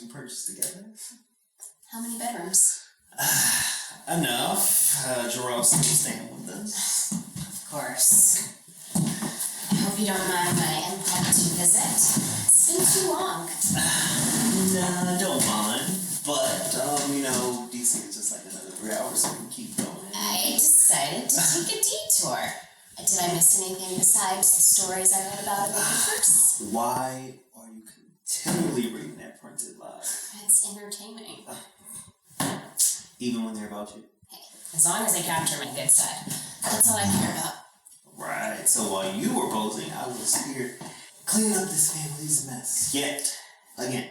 We purchased together. How many bedrooms? Enough. Jabril still staying with us. Of course. I hope you don't mind my impromptu visit. It's been too long. Nah, don't mind. But, DC is just like another 3 hours, so we can keep going. I decided to take a detour. Did I miss anything besides the stories I read about in the papers? Why are you continually reading that printed lie? It's entertaining. Even when they're about you? Hey, as long as they capture my good side. That's all I care about. Right, so while you were posing, I was here cleaning up this family's mess. Yet, again.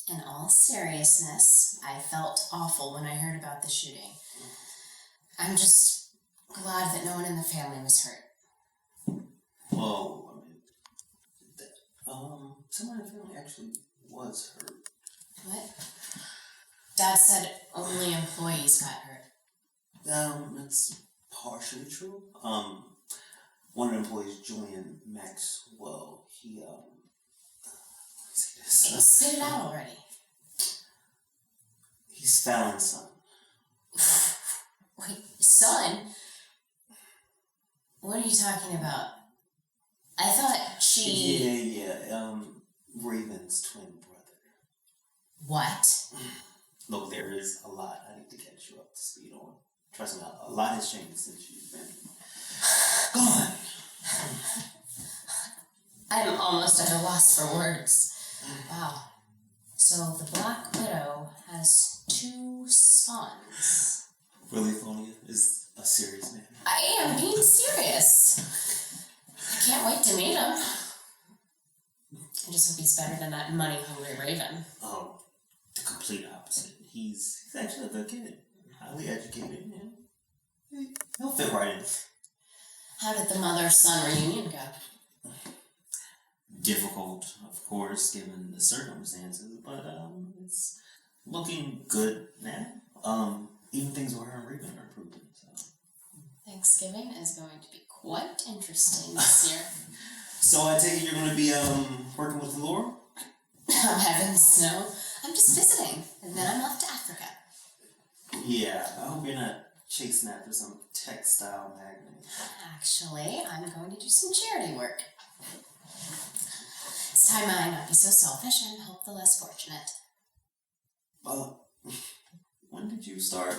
In all seriousness, I felt awful when I heard about the shooting. I'm just glad that no one in the family was hurt. Well, someone in the family actually was hurt. What? Dad said only employees got hurt. It's partially true. One of the employees, Julian Maxwell, he, Spit it out already. He's Fallon's son. Wait, son? What are you talking about? I thought she... Yeah, Raven's twin brother. What? Look, there is a lot I need to catch you up to speed on. Trust me, a lot has changed since you've been gone. I'm almost at a loss for words. Wow. So the Black Widow has 2 sons. Really, Claudia is a serious man. I am being serious. I can't wait to meet him. I just hope he's better than that money-hungry Raven. Oh, the complete opposite. He's actually a good kid. Highly educated, and he'll fit right in. How did the mother-son reunion go? Difficult, of course, given the circumstances, but it's looking good now. Even things with her and Raven are improving. So. Thanksgiving is going to be quite interesting this year. So I take it you're going to be working with Alloura? Oh, heavens, no. I'm just visiting, and then I'm off to Africa. Yeah, I hope you're not chasing after some textile magnate. Actually, I'm going to do some charity work. It's time I not be so selfish and help the less fortunate. When did you start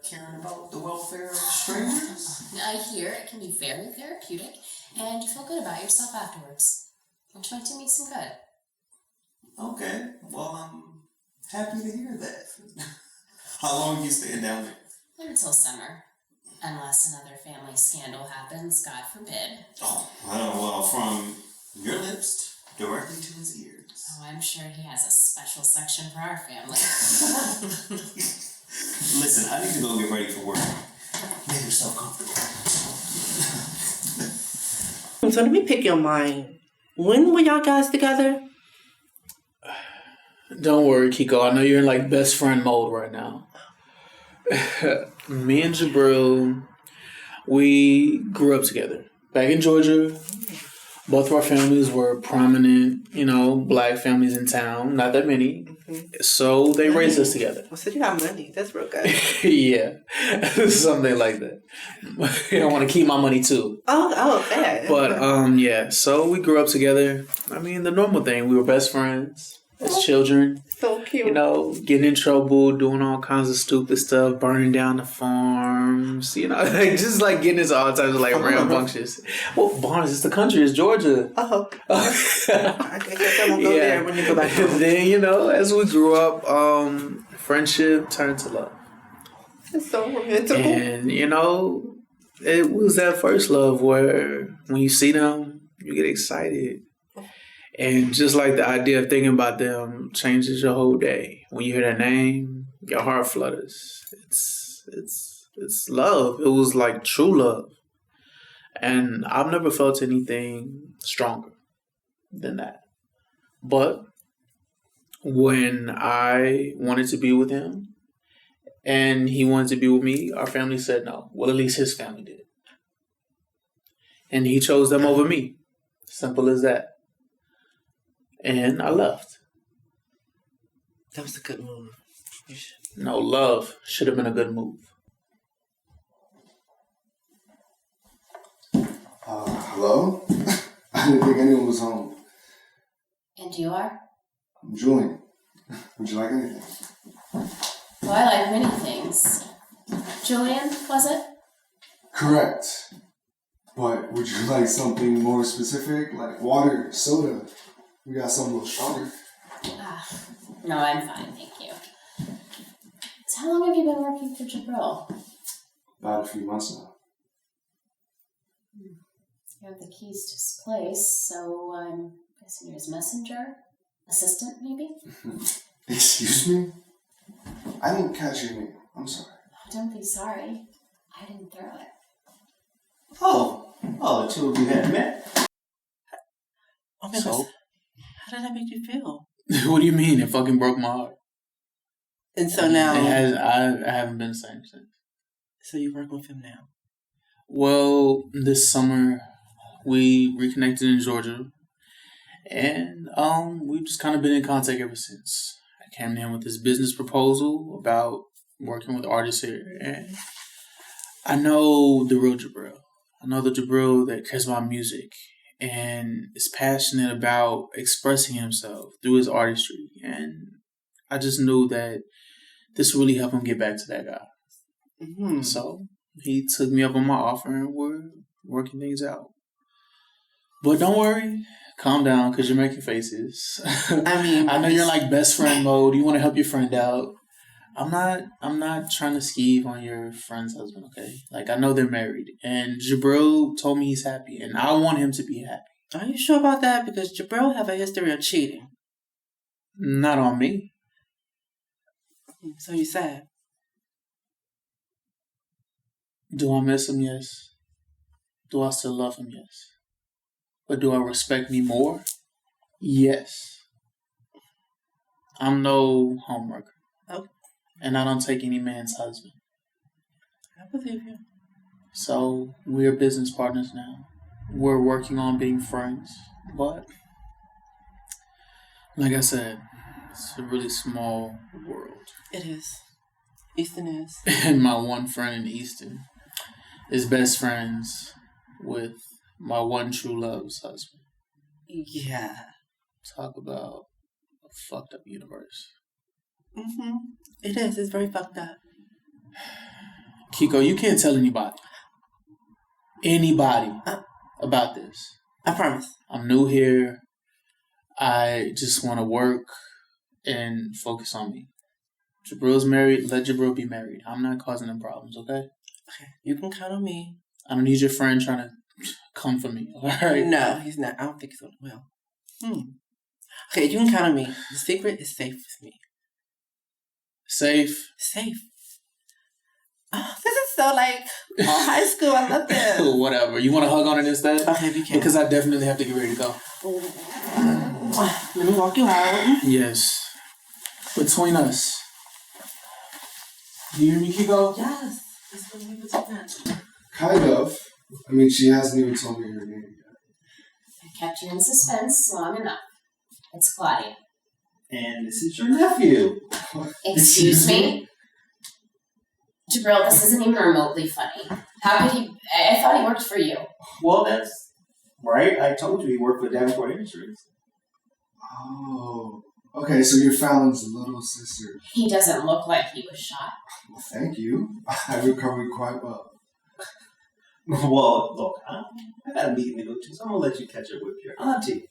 caring about the welfare of strangers? I hear it can be very therapeutic, and you feel good about yourself afterwards, which might do me some good. Okay, well, I'm happy to hear that. How long are you staying down there? Until summer. Unless another family scandal happens, God forbid. Oh, well, from your lips directly to his ears. Oh, I'm sure he has a special section for our family. Listen, I need to go get ready for work. Make yourself comfortable. So let me pick your mind. When were y'all guys together? Don't worry, Kiko. I know you're in like best friend mode right now. Me and Jabril, we grew up together. Back in Georgia, both of our families were prominent, black families in town. Not that many. So they raised us together. I said you got money. That's real good. Yeah. Something like that. I want to keep my money too. Oh, okay. But, yeah. So we grew up together. I mean, the normal thing. We were best friends as children. So cute. Getting in trouble, doing all kinds of stupid stuff, burning down the farms, just like getting into all types of like rambunctious. Well, Barnes, it's the country, it's Georgia. Oh. I guess I won't go there when you go back home. And then, as we grew up, friendship turned to love. It's so romantic. And, it was that first love where when you see them, You get excited. And just like the idea of thinking about them changes your whole day. When you hear their name, your heart flutters. It's love. It was like true love. And I've never felt anything stronger than that. But when I wanted to be with him and he wanted to be with me, our family said no. Well, at least his family did. And he chose them over me. Simple as that. And I left. That was a good move. No, love should have been a good move. Hello? I didn't think anyone was home. And you are? I'm Julian. Would you like anything? Well, I like many things. Julian, was it? Correct. But would you like something more specific? Like water, soda? We got something a little stronger. No, I'm fine, thank you. So how long have you been working for Jabril? About a few months now. You have the keys to his place, so I'm guessing you're his messenger? Assistant, maybe? Excuse me? I didn't catch your name. I'm sorry. Oh, don't be sorry. I didn't throw it. Oh, the two of you had met. Oh my So? gosh. How did that make you feel? What do you mean? It fucking broke my heart. And so now, I haven't been the same since. so you work with him now. Well, this summer we reconnected in Georgia, and we've just kind of been in contact ever since. I came to him with this business proposal about working with artists here, and I know the real Jabril. I know the Jabril that cares about music and is passionate about expressing himself through his artistry, and I just knew that this really helped him get back to that guy. Mm-hmm. So he took me up on my offer and we're working things out. But don't worry, calm down because you're making faces. I mean, I know you're in like best friend mode. You want to help your friend out. I'm not trying to skeeve on your friend's husband, okay? Like I know they're married and Jabril told me he's happy and I want him to be happy. Are you sure about that? Because Jabril have a history of cheating. Not on me. So you sad. Do I miss him? Yes. Do I still love him? Yes. But do I respect me more? Yes. I'm no homewrecker. Oh. And I don't take any man's husband. I believe you. So we're business partners now. We're working on being friends. But like I said, it's a really small world. It is. Easton is. And my one friend in Easton is best friends with my one true love's husband. Yeah. Talk about a fucked up universe. Mm-hmm. It is. It's very fucked up. Kiko, you can't tell anybody about this. I promise. I'm new here. I just want to work and focus on me. Jabril's married. Let Jabril be married. I'm not causing them problems, okay? Okay. You can count on me. I don't need your friend trying to come for me, all right? No, he's not. I don't think so. Well. Okay, you can count on me. The secret is safe with me. Safe. Safe. Oh, this is so like high school. I love this. Whatever. You want to hug on it instead? Okay, if you can. Because I definitely have to get ready to go. Let me walk you out. Yes. Between us. Do you hear me, Kiko? Yes. That's what we were talking. Kind of. I mean, she hasn't even told me her name yet. I kept you in suspense long enough. It's Claudia. And this is your nephew. Excuse me? Jabril, this isn't even remotely funny. How could he... I thought he worked for you. Well, that's right. I told you he worked for Davenport Industries. Oh. Okay, so you're Fallon's little sister. He doesn't look like he was shot. Well, thank you. I recovered quite well. Well, look, I got a meeting to go to, so I'm going to let you catch up with your auntie.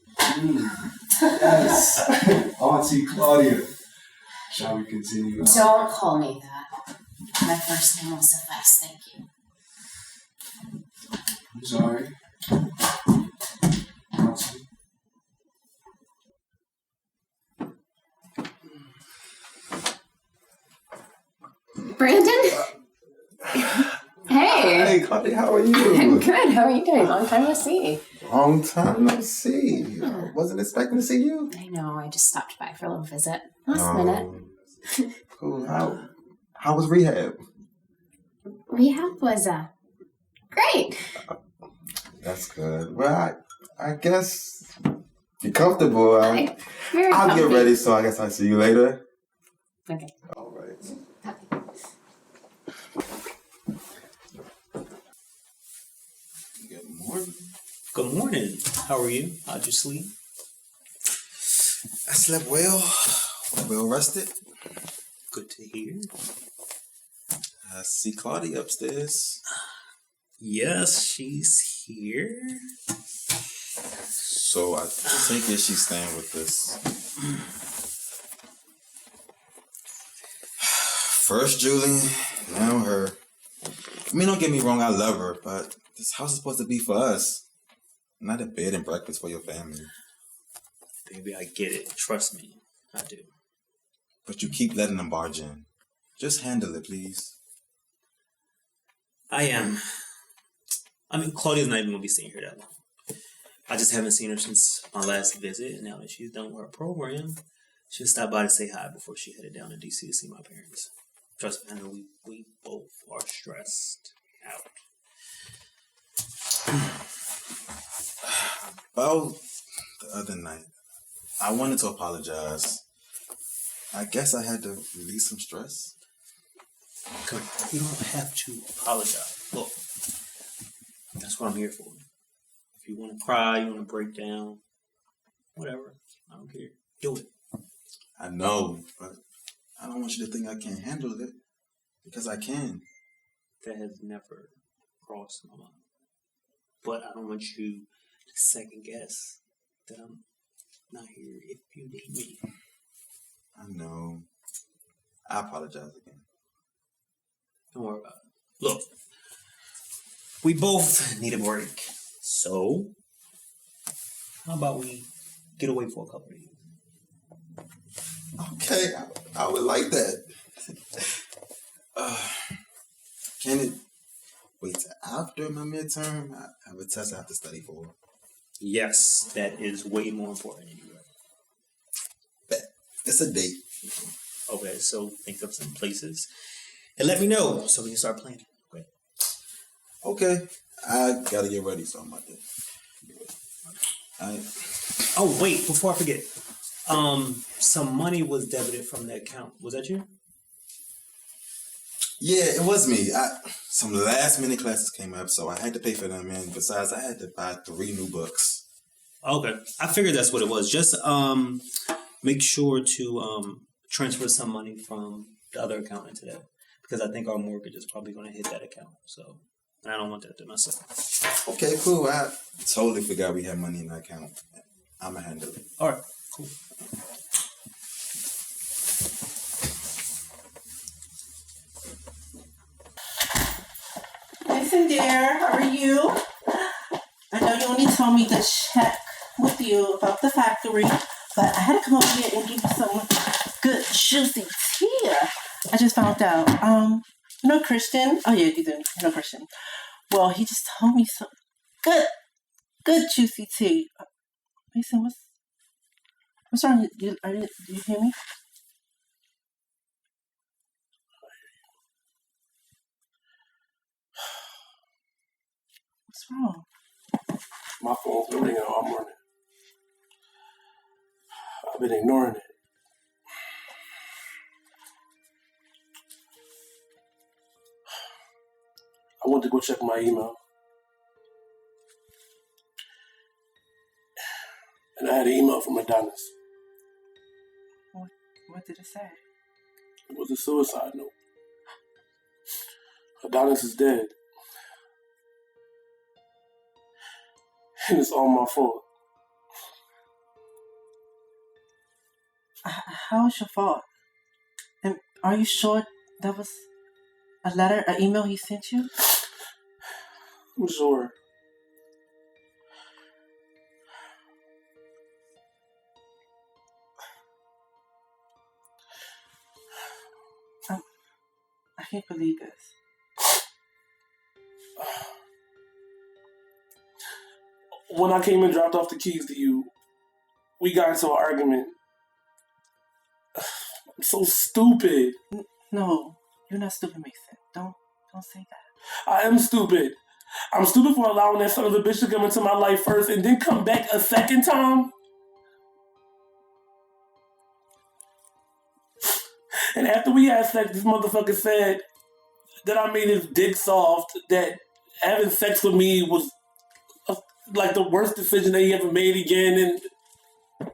Yes. Auntie Claudia. Shall we continue? Don't call me that. My first name will suffice, thank you. I'm sorry. Hey, Claudia, how are I'm you? good. How are you doing? Long time no see. Long time no see. I wasn't expecting to see you. I know. I just stopped by for a little visit. Last minute. Cool. How was rehab? Rehab was great. That's good. Well, I guess you're comfortable. I'm very I'll comfy. get ready, so I guess I'll see you later. Okay. All right. Good morning. Good morning. How are you? How'd you sleep? I slept well. Well rested. Good to hear. I see Claudia upstairs. Yes, she's here. So I take it she's staying with us. First Julian, now her. I mean, don't get me wrong, I love her, but this house is supposed to be for us, not a bed and breakfast for your family. Baby, I get it. Trust me. I do. But you keep letting them barge in. Just handle it, please. I am. I mean, Claudia's not even going to be staying here that long. I just haven't seen her since my last visit, and now that she's done with her program, she'll stop by to say hi before she headed down to D.C. to see my parents. Trust me, I know we both are stressed out. About the other night, I wanted to apologize. I guess I had to release some stress. Come, you don't have to apologize. Look, that's what I'm here for. If you want to cry, you want to break down, whatever, I don't care. Do it. I know, but I don't want you to think I can't handle it, because I can. That has never crossed my mind. But I don't want you to second guess that I'm not here if you need me. I know. I apologize again. Don't worry about it. Look, we both need a break. So, how about we get away for a couple of years? Okay, I would like that. Can it wait till after my midterm? I have a test I have to study for. Yes, that is way more important anyway. Bet. It's a date. Okay, so think of some places and let me know so we can start planning. Okay. Okay. I gotta get ready, so I'm about to. Oh wait, before I forget, some money was debited from the account. Was that you? Yeah, it was me. Some last minute classes came up, so I had to pay for them. And besides, I had to buy 3 new books. Okay, I figured that's what it was. Just make sure to transfer some money from the other account into that, because I think our mortgage is probably going to hit that account. So I don't want that to mess up. Okay, cool. I totally forgot we had money in that account. I'ma handle it. All right, cool. Listen, dear, how are you? I know you only told me to check with you about the factory, but I had to come over here and give you some good, juicy tea. I just found out. You know Christian? Oh, yeah, you do. You know Christian. Well, he just told me some good, juicy tea. Mason, what's wrong? Do you hear me? What's wrong? My phone's been ringing all morning. I've been ignoring it. I went to go check my email. And I had an email from Adonis. What did it say? It was a suicide note. Adonis is dead. And it's all my fault. How is your fault? And are you sure that was a letter, an email he sent you? I'm sure. I can't believe this. when I came and dropped off the keys to you, we got into an argument. I'm so stupid. No, you're not stupid, Macen. Don't say that. I am stupid. I'm stupid for allowing that son of a bitch to come into my life first and then come back a second time. And after we had sex, this motherfucker said that I made his dick soft, that having sex with me was like the worst decision that he ever made again, and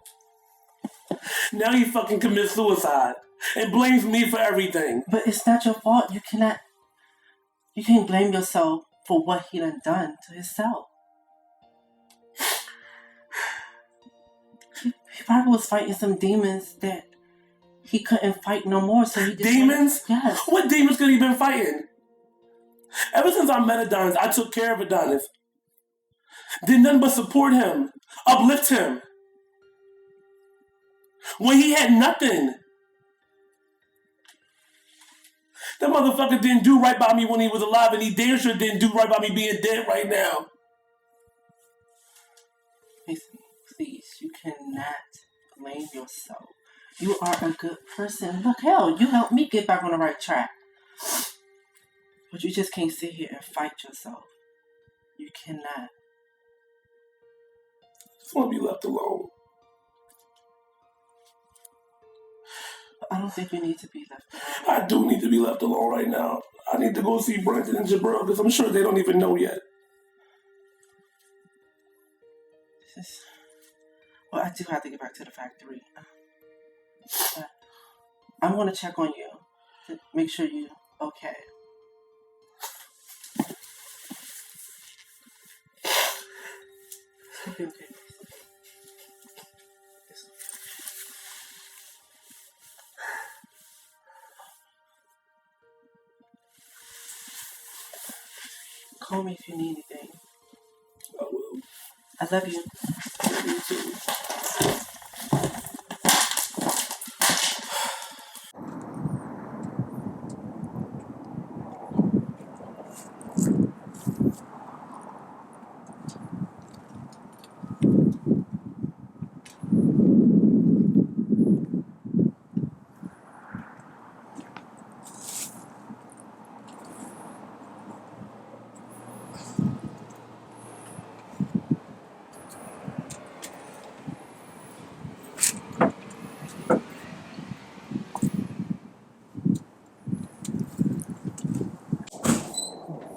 now he fucking commits suicide and blames me for everything. But it's not your fault. You can't blame yourself for what he done to himself. He probably was fighting some demons that he couldn't fight no more, so he just... Demons? Yes. What demons could he been fighting? Ever since I met Adonis, I took care of Adonis. Did nothing but support him, uplift him. When he had nothing. That motherfucker didn't do right by me when he was alive, and he damn sure didn't do right by me being dead right now. Macen, please, you cannot blame yourself. You are a good person. Look, hell, you helped me get back on the right track. But you just can't sit here and fight yourself. You cannot. I just want to be left alone. I don't think you need to be left alone. I do need to be left alone right now. I need to go see Brandon and Jabril because I'm sure they don't even know yet. Well, I do have to get back to the factory. But I'm going to check on you to make sure you're okay. It's going to be okay. Call me if you need anything. I will. I love you. Love you too.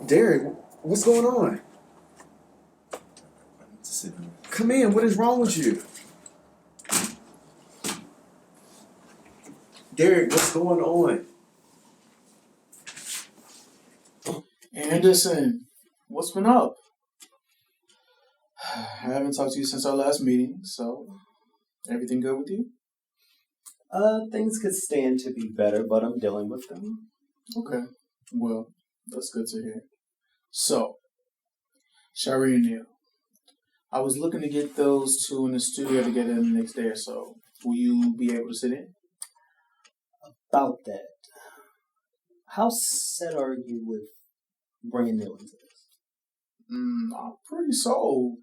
Derek, what's going on? Come in. What is wrong with you? Derek, what's going on? Anderson, what's been up? I haven't talked to you since our last meeting, so everything good with you? Things could stand to be better, but I'm dealing with them. Okay, well, that's good to hear. So, Shari and Neil, I was looking to get those two in the studio together the next day or so. Will you be able to sit in? About that, how set are you with bringing Neil into this? I'm pretty sold.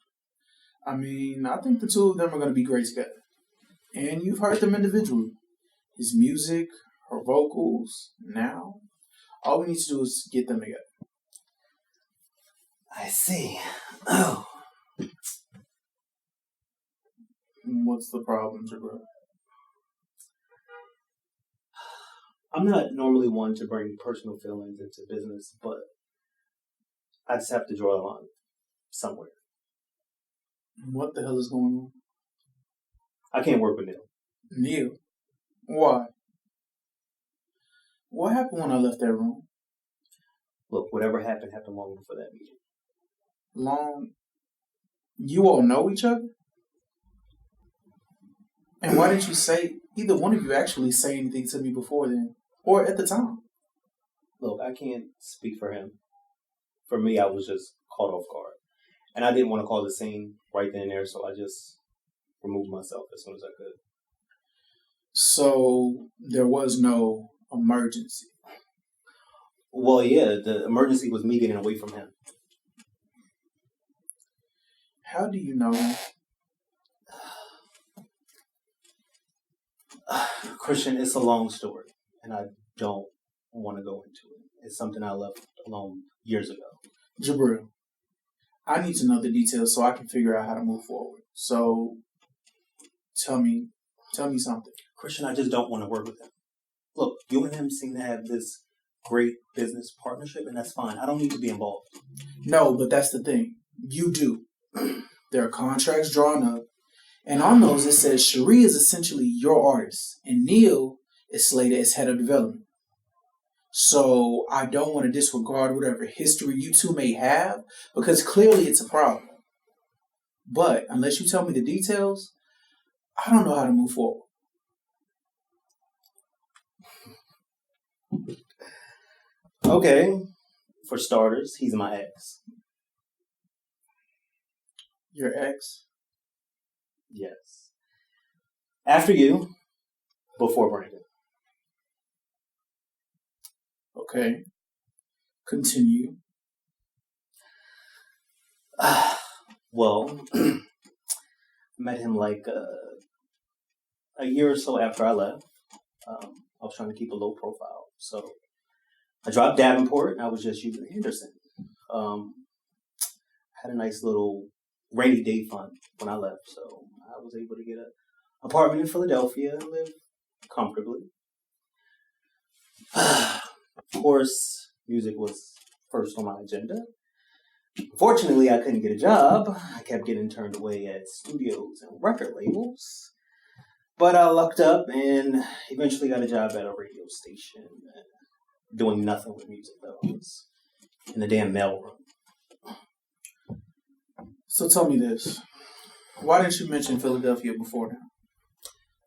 I mean, I think the two of them are going to be great together. And you've heard them individually. His music, her vocals, now. All we need to do is get them together. I see. Oh. What's the problem, Jabril? I'm not normally one to bring personal feelings into business, but I just have to draw a line somewhere. What the hell is going on? I can't work with Neil. Neil? Why? What happened when I left that room? Look, whatever happened long before that meeting. Long? You all know each other? And why didn't you say, either one of you actually say anything to me before then? Or at the time? Look, I can't speak for him. For me, I was just caught off guard. And I didn't want to cause a scene right then and there, so I just removed myself as soon as I could. So, there was no emergency? Well, yeah, the emergency was me getting away from him. how do you know? Christian, it's a long story, and I don't want to go into it. It's something I left alone years ago. Jabril, I need to know the details so I can figure out how to move forward. So, tell me something. Christian, I just don't want to work with him. Look, you and him seem to have this great business partnership, and that's fine. I don't need to be involved. No, but that's the thing. You do. There are contracts drawn up, and on those it says Cherie is essentially your artist, and Neil is slated as head of development. So I don't want to disregard whatever history you two may have, because clearly it's a problem. But unless you tell me the details, I don't know how to move forward. Okay. For starters, he's my ex. Your ex? Yes. After you, before Brandon. Okay. Continue. Well, met him like a year or so after I left. I was trying to keep a low profile, so I dropped Davenport and I was just using Henderson. Had a nice little rainy day fund when I left, so I was able to get an apartment in Philadelphia and live comfortably. Of course, music was first on my agenda. Unfortunately, I couldn't get a job. I kept getting turned away at studios and record labels. But I lucked up and eventually got a job at a radio station. Doing nothing with music, though. I was in the damn mailroom. So tell me this. Why didn't you mention Philadelphia before now?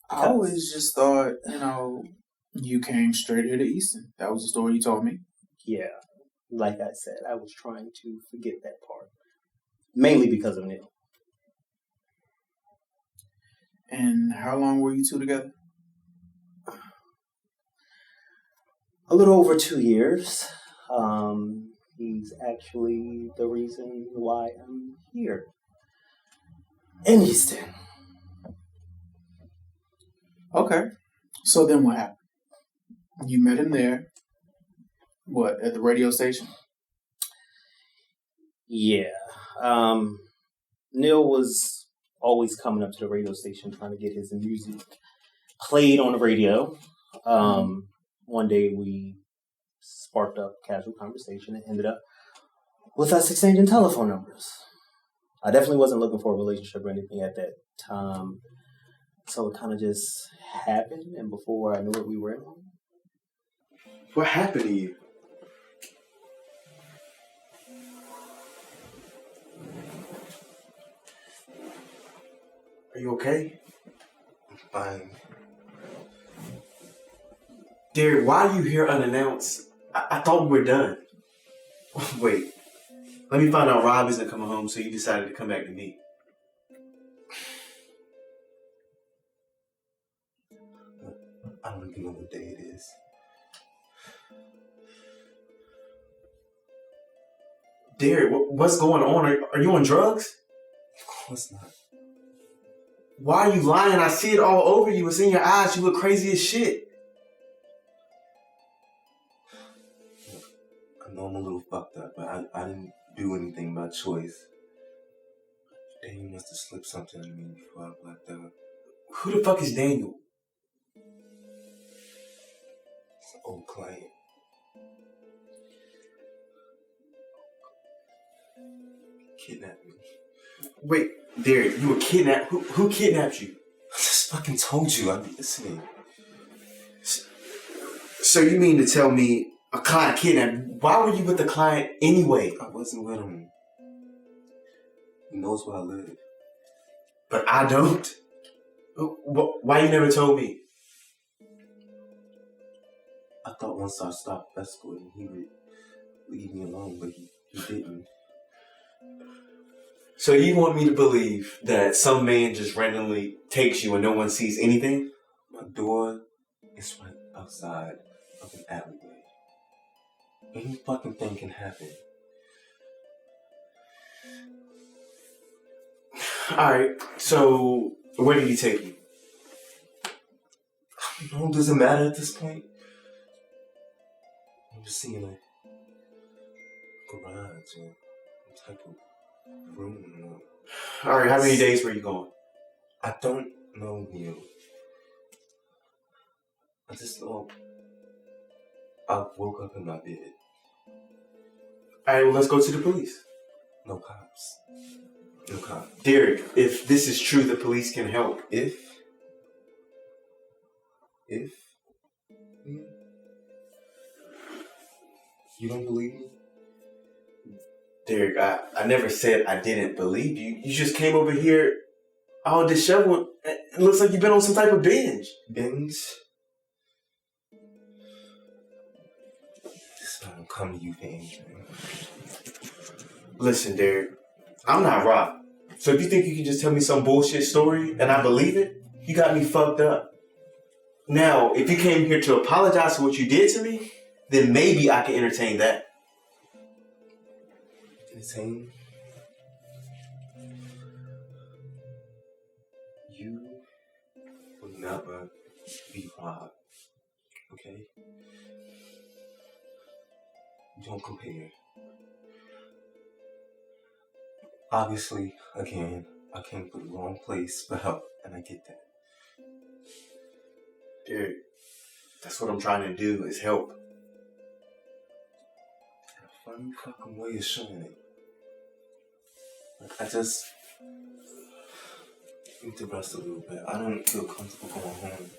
I always just thought, you came straight here to Easton. That was the story you told me. Yeah, like I said, I was trying to forget that part. Mainly because of Neil. And how long were you two together? A little over 2 years. He's actually the reason why I'm here. In Easton. Okay. So then what happened? You met him there. What, at the radio station? Yeah. Neil was always coming up to the radio station trying to get his music played on the radio. One day we sparked up a casual conversation and ended up with us exchanging telephone numbers. I definitely wasn't looking for a relationship or anything at that time. So it kind of just happened, and before I knew it, we were in one. What happened to you? Are you okay? I'm fine. Derek, why are you here unannounced? I thought we were done. Wait. Let me find out Rob isn't coming home, so you decided to come back to me. I don't even know what day it is. Derek, what's going on? Are you on drugs? Of course not. Why are you lying? I see it all over you. It's in your eyes. You look crazy as shit. I know I'm a little fucked up, but I didn't do anything by choice. Daniel must have slipped something to me before I blacked out. Who the fuck is Daniel? It's an old client. He kidnapped me. Wait, Derek, you were kidnapped? Who kidnapped you? I just fucking told you. I'm listening. So you mean to tell me a client kidnapped? Why were you with the client anyway? I wasn't with him. He knows where I live. But I don't. Why you never told me? I thought once I stopped escorting, he would leave me alone, but he didn't. So you want me to believe that some man just randomly takes you and no one sees anything? My door is right outside of an alleyway. Any fucking thing can happen. Alright, so where did he take you? No, does it matter at this point? I'm just seeing a garage or some type of room. Alright, how many days were you gone? I don't know, Neil. I just know I woke up in my bed. Alright, well, let's go to the police. No cops. No cops. Derek, if this is true, the police can help. If? You don't believe me? Derek, I never said I didn't believe you. You just came over here all disheveled. It looks like you've been on some type of binge. Binge? This is why I don't come to you for anything. Listen, Derek, I'm not Rob. So if you think you can just tell me some bullshit story and I believe it, you got me fucked up. Now, if you came here to apologize for what you did to me, then maybe I can entertain that. Entertain? You will never be robbed, okay? Don't compare. Obviously, again, I came to the wrong place for help, and I get that. Derek, that's what I'm trying to do, is help. A funny fucking way of showing it. I just need to rest a little bit. I don't feel comfortable going home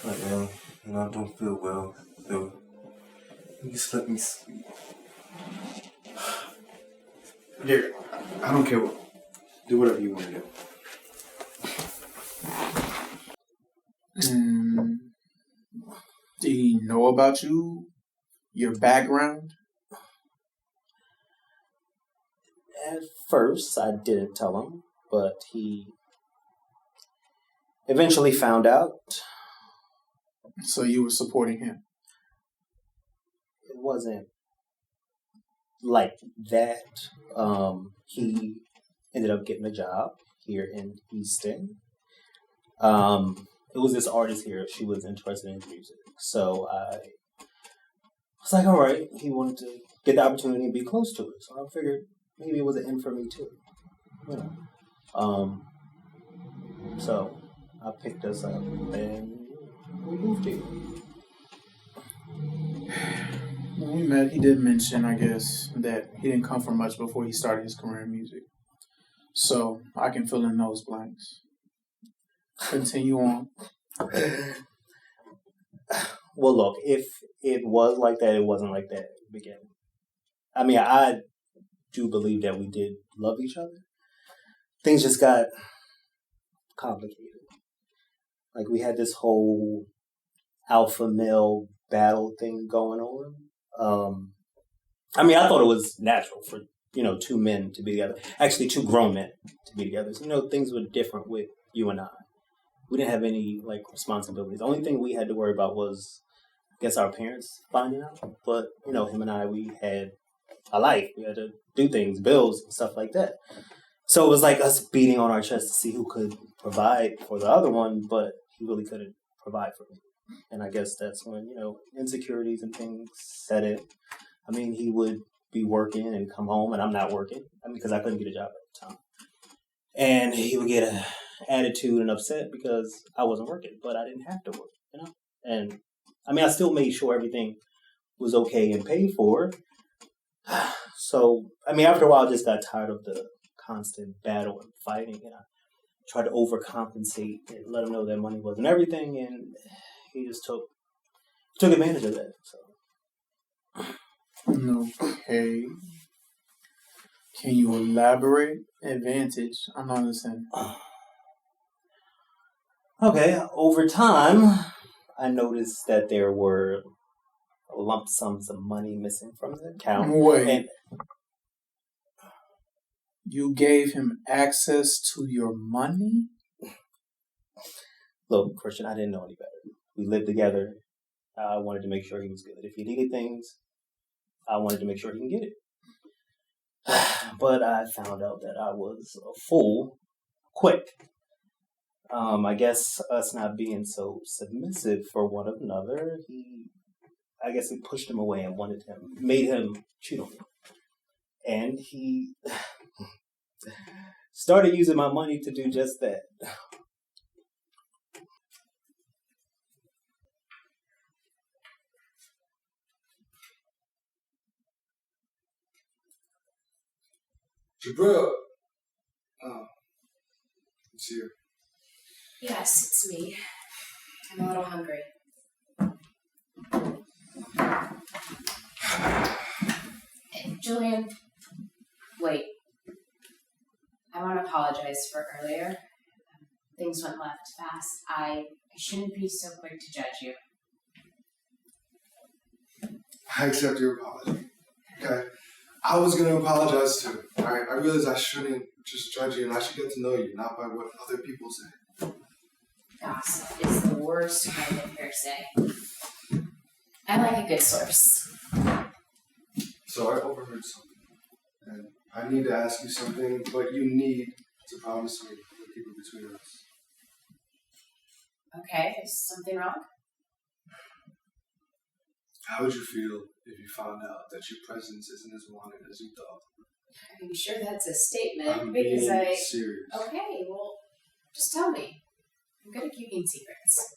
right now, and I don't feel well. So, just let me sleep. Derek, I don't care. Do whatever you want to do. Do he know about you? Your background? At first, I didn't tell him, but he eventually found out. So you were supporting him? It wasn't like that. He ended up getting a job here in Easton. It was this artist here. She was interested in music. So I was like, all right, he wanted to get the opportunity to be close to it. So I figured maybe it was an in for me too. You know. So I picked us up and we moved here. When we met, he did mention, I guess, that he didn't come from much before he started his career in music. So I can fill in those blanks. Continue on. Well, look, if it was like that, it wasn't like that at the beginning. I mean, I do believe that we did love each other. Things just got complicated. Like, we had this whole alpha male battle thing going on. I mean, I thought it was natural for, two men to be together. Actually, two grown men to be together. So, things were different with you and I. We didn't have any, responsibilities. The only thing we had to worry about was, I guess, our parents finding out. But, him and I, we had a life. We had to do things, bills, and stuff like that. So it was like us beating on our chest to see who could provide for the other one, but he really couldn't provide for me. And I guess that's when, insecurities and things set in. I mean, he would be working and come home, and I'm not working. I mean, because I couldn't get a job at the time. And he would get an attitude and upset because I wasn't working, but I didn't have to work, And, I mean, I still made sure everything was okay and paid for. So, I mean, after a while, I just got tired of the constant battle and fighting, and I tried to overcompensate and let him know that money wasn't everything, and he just took advantage of that. So, Okay. Can you elaborate? Advantage? I'm not listening. Okay, over time, I noticed that there were lump sums of money missing from the account. Wait. And you gave him access to your money? look, Christian, I didn't know any better. We lived together. I wanted to make sure he was good. If he needed things, I wanted to make sure he can get it. But I found out that I was a fool quick. I guess us not being so submissive for one another, I guess we pushed him away and made him cheat on me. And he started using my money to do just that. Jabril. Oh, it's you. Yes, it's me. I'm a little hungry. Julian, wait. I want to apologize for earlier. Things went left fast. I shouldn't be so quick to judge you. I accept your apology. Okay? I was going to apologize too. Alright? I realize I shouldn't just judge you and I should get to know you, not by what other people say. Gossip is the worst kind of hearsay. I like a good source. So I overheard something. And I need to ask you something, but you need to promise me to keep it between us. Okay, is something wrong? How would you feel if you found out that your presence isn't as wanted as you thought? Are you sure that's a statement? I'm Because being serious. Okay, well, just tell me. I'm good at keeping secrets.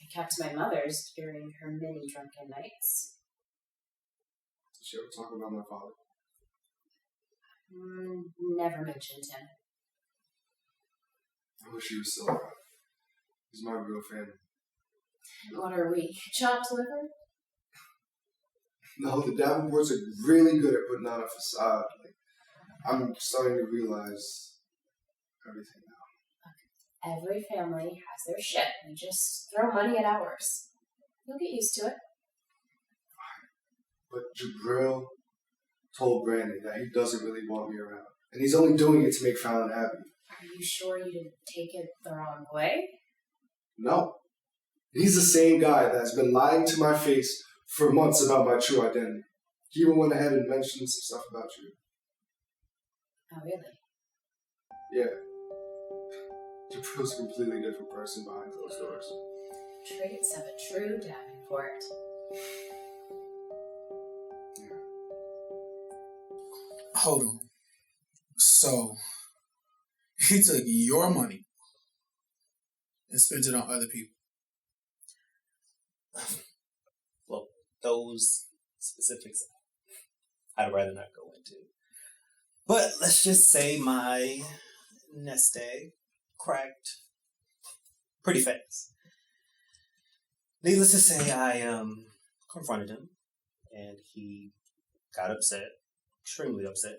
I kept my mother's during her many drunken nights. Did she ever talk about my father? Never mentioned him. I wish he was still around. He's my real family. What are we, chopped liver? No, the Davenports are really good at putting on a facade. Like, I'm starting to realize everything now. Every family has their shit. We just throw money at ours. You'll get used to it. But Jabril told Brandon that he doesn't really want me around. And he's only doing it to make Fallon happy. Are you sure you didn't take it the wrong way? No. He's the same guy that's been lying to my face for months about my true identity. He even went ahead and mentioned some stuff about you. Oh, really? Yeah. Jabril's a completely different person behind closed doors. Traits of a true Davenport. Hold on. So, he took your money and spent it on other people. Well, those specifics I'd rather not go into. But let's just say my nest egg cracked pretty fast. Needless to say, I confronted him, and he got upset, extremely upset.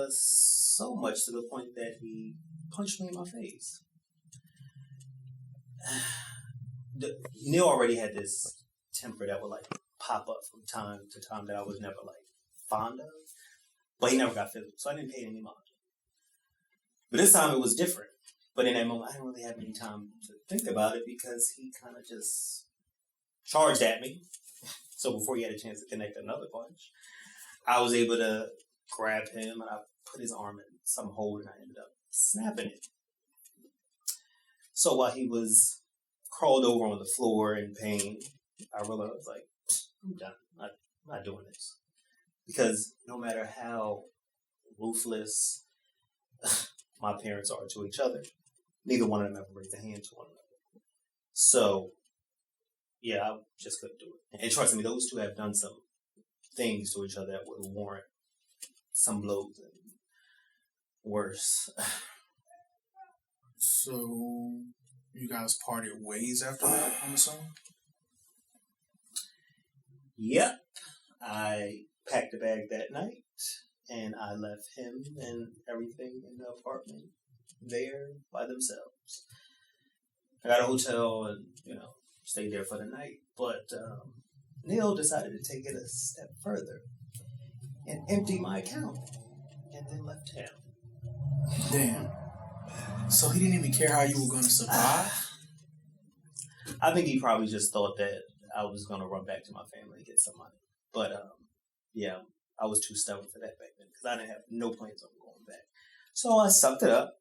So much to the point that he punched me in my face. Neil already had this temper that would like pop up from time to time that I was never like fond of, but he never got physical, so I didn't pay any mind. But this time it was different. But in that moment, I didn't really have any time to think about it because he kind of just charged at me. So before he had a chance to connect another punch, I was able to grab him and I put his arm in some hold and I ended up snapping it. So while he was crawled over on the floor in pain, I realized, like, I'm done. I'm not doing this. Because no matter how ruthless my parents are to each other, neither one of them ever raised a hand to one another. So, yeah, I just couldn't do it. And trust me, those two have done some things to each other that would warrant some blows and worse. So, you guys parted ways after that, I'm assuming? Yep. I packed a bag that night, and I left him and everything in the apartment there by themselves. I got a hotel and, stayed there for the night. But Neil decided to take it a step further and empty my account and then left him. Damn. So he didn't even care how you were going to survive? I think he probably just thought that I was going to run back to my family and get some money. But, yeah, I was too stubborn for that back then because I didn't have no plans on going back. So I sucked it up,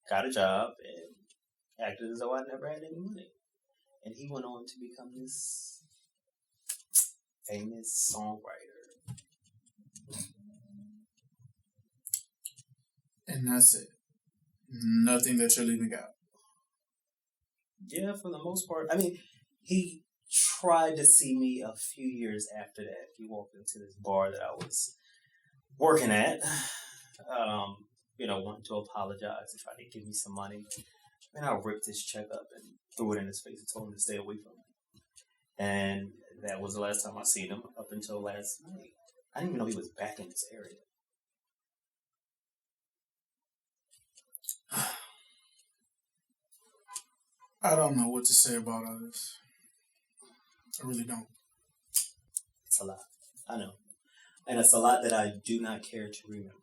got a job, and acted as though I never had any money. And he went on to become this famous songwriter. And that's it. Nothing that you're leaving out. Yeah, for the most part. I mean, he tried to see me a few years after that. He walked into this bar that I was working at, wanting to apologize and try to give me some money. And I ripped his check up and threw it in his face and told him to stay away from it. And that was the last time I seen him up until last night. I didn't even know he was back in this area. I don't know what to say about all this. I really don't. It's a lot. I know. And it's a lot that I do not care to remember.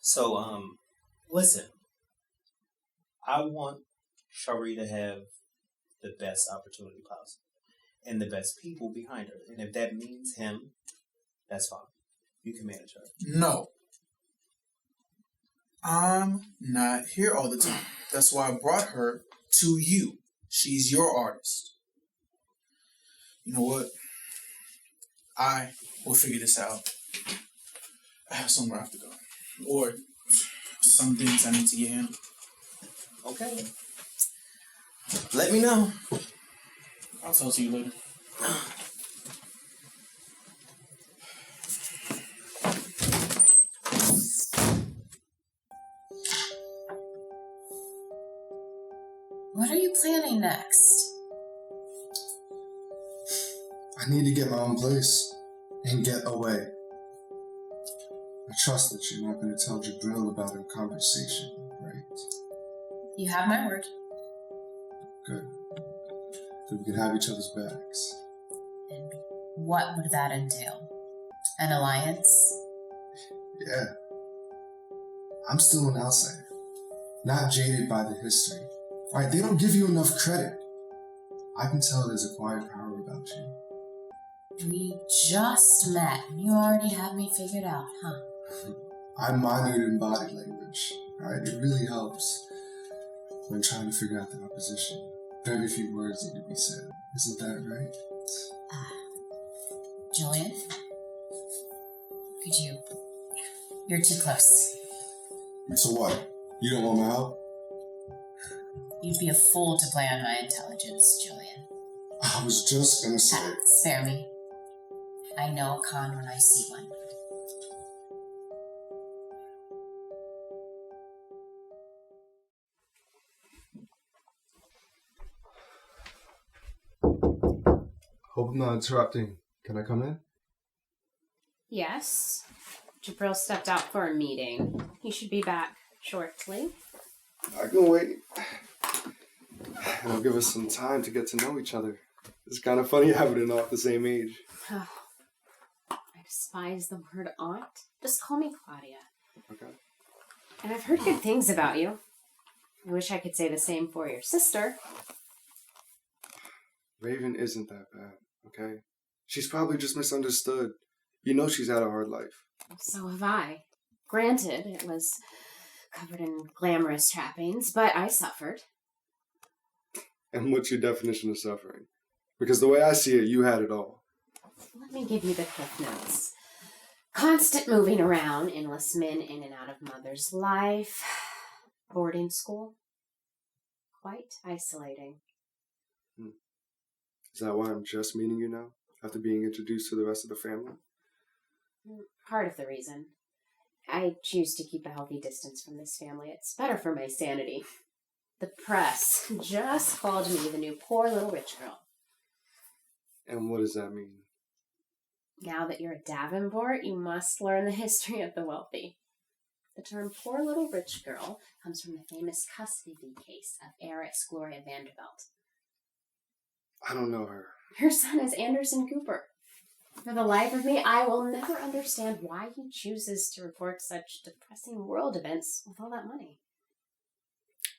So, listen. I want Shari to have the best opportunity possible. And the best people behind her. And if that means him, that's fine. You can manage her. No. I'm not here all the time. That's why I brought her to you. She's your artist. You know what? I will figure this out. I have somewhere I have to go. Or some things I need to get handled. Okay. Let me know. I'll talk to you later. What are you planning next? I need to get my own place and get away. I trust that you're not going to tell Jabril about our conversation, right? You have my word. Good. So we can have each other's backs. And what would that entail? An alliance? Yeah. I'm still an outsider, not jaded by the history. Alright, they don't give you enough credit. I can tell there's a quiet power about you. We just met. You already have me figured out, huh? I minored in body language. Alright, it really helps when trying to figure out the opposition. Very few words need to be said. Isn't that right? Julian? Could you? You're too close. So what? You don't want my help? You'd be a fool to play on my intelligence, Julian. I was just gonna say... Spare me. I know a con when I see one. Hope I'm not interrupting. Can I come in? Yes. Jabril stepped out for a meeting. He should be back shortly. I can wait. It'll give us some time to get to know each other. It's kind of funny having it at the same age. Oh, I despise the word aunt. Just call me Claudia. Okay. And I've heard good things about you. I wish I could say the same for your sister. Raven isn't that bad, okay? She's probably just misunderstood. You know she's had a hard life. So have I. Granted, it was covered in glamorous trappings, but I suffered. And what's your definition of suffering? Because the way I see it, you had it all. Let me give you the Cliff Notes. Constant moving around, endless men in and out of mother's life, boarding school. Quite isolating. Is that why I'm just meeting you now? After being introduced to the rest of the family? Part of the reason. I choose to keep a healthy distance from this family. It's better for my sanity. The press just called me the new poor little rich girl. And what does that mean? Now that you're a Davenport, you must learn the history of the wealthy. The term poor little rich girl comes from the famous custody case of heiress Gloria Vanderbilt. I don't know her. Her son is Anderson Cooper. For the life of me, I will never understand why he chooses to report such depressing world events with all that money.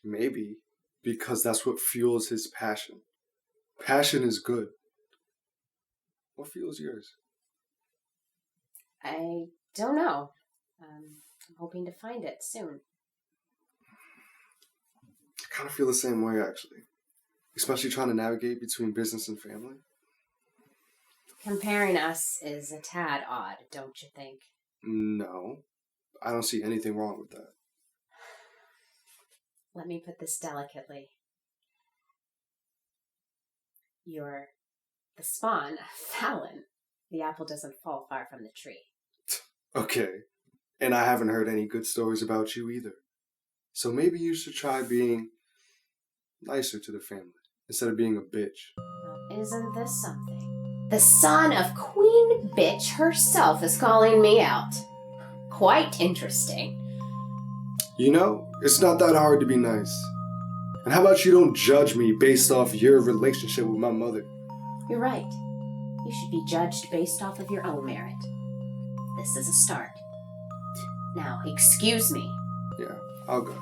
Maybe because that's what fuels his passion. Passion is good. What fuels yours? I don't know. I'm hoping to find it soon. I kind of feel the same way, actually. Especially trying to navigate between business and family. Comparing us is a tad odd, don't you think? No, I don't see anything wrong with that. Let me put this delicately. You're the spawn of Fallon. The apple doesn't fall far from the tree. Okay, and I haven't heard any good stories about you either. So maybe you should try being nicer to the family instead of being a bitch. Now, isn't this something? The son of Queen Bitch herself is calling me out. Quite interesting. You know, it's not that hard to be nice. And how about you don't judge me based off your relationship with my mother? You're right. You should be judged based off of your own merit. This is a start. Now, excuse me. Yeah, I'll go.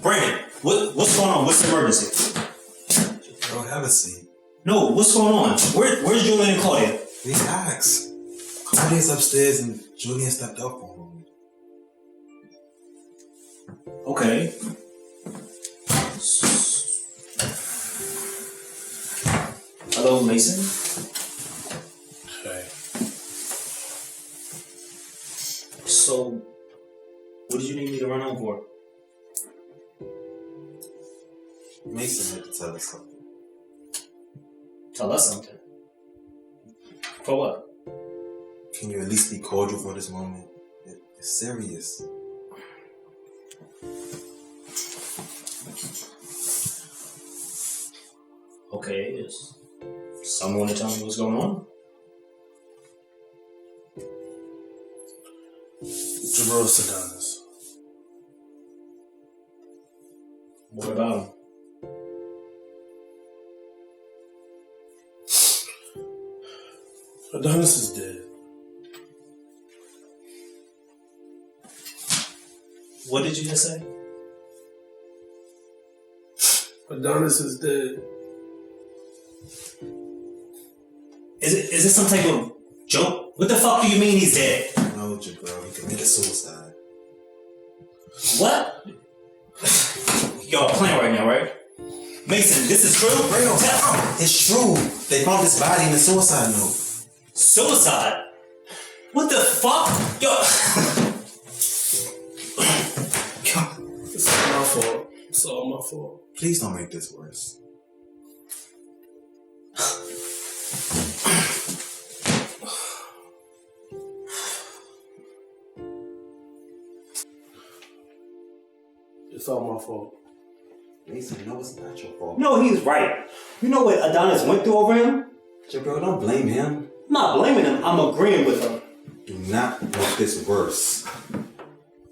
Brandon, what's going on? What's the emergency? Bro, have a seat. No, what's going on? Where's Julian and Claudia? Relax. Claudia's upstairs and Julian stepped up on me. Okay. Hello, Macen. Hey. So, what did you need me to run on for? Macen had to tell us something. Tell us something. For what? Can you at least be cordial for this moment? It's serious. Okay, is someone to tell me what's going on? Jabril Adonis. What about him? Adonis is dead. What did you just say? Adonis is dead. Is it some type of joke? What the fuck do you mean he's dead? No, Jabril, he committed suicide. What? Y'all playing right now, right? Macen, this is true? Real. It's true. They found his body in the suicide note. Suicide? What the fuck? Yo. It's my fault. It's all my fault. Please don't make this worse. It's all my fault. Macen, no, it's not your fault. No, he's right. You know what Adonis went through over him? Jabril, don't blame him. I'm not blaming him. I'm agreeing with him. Do not make this worse.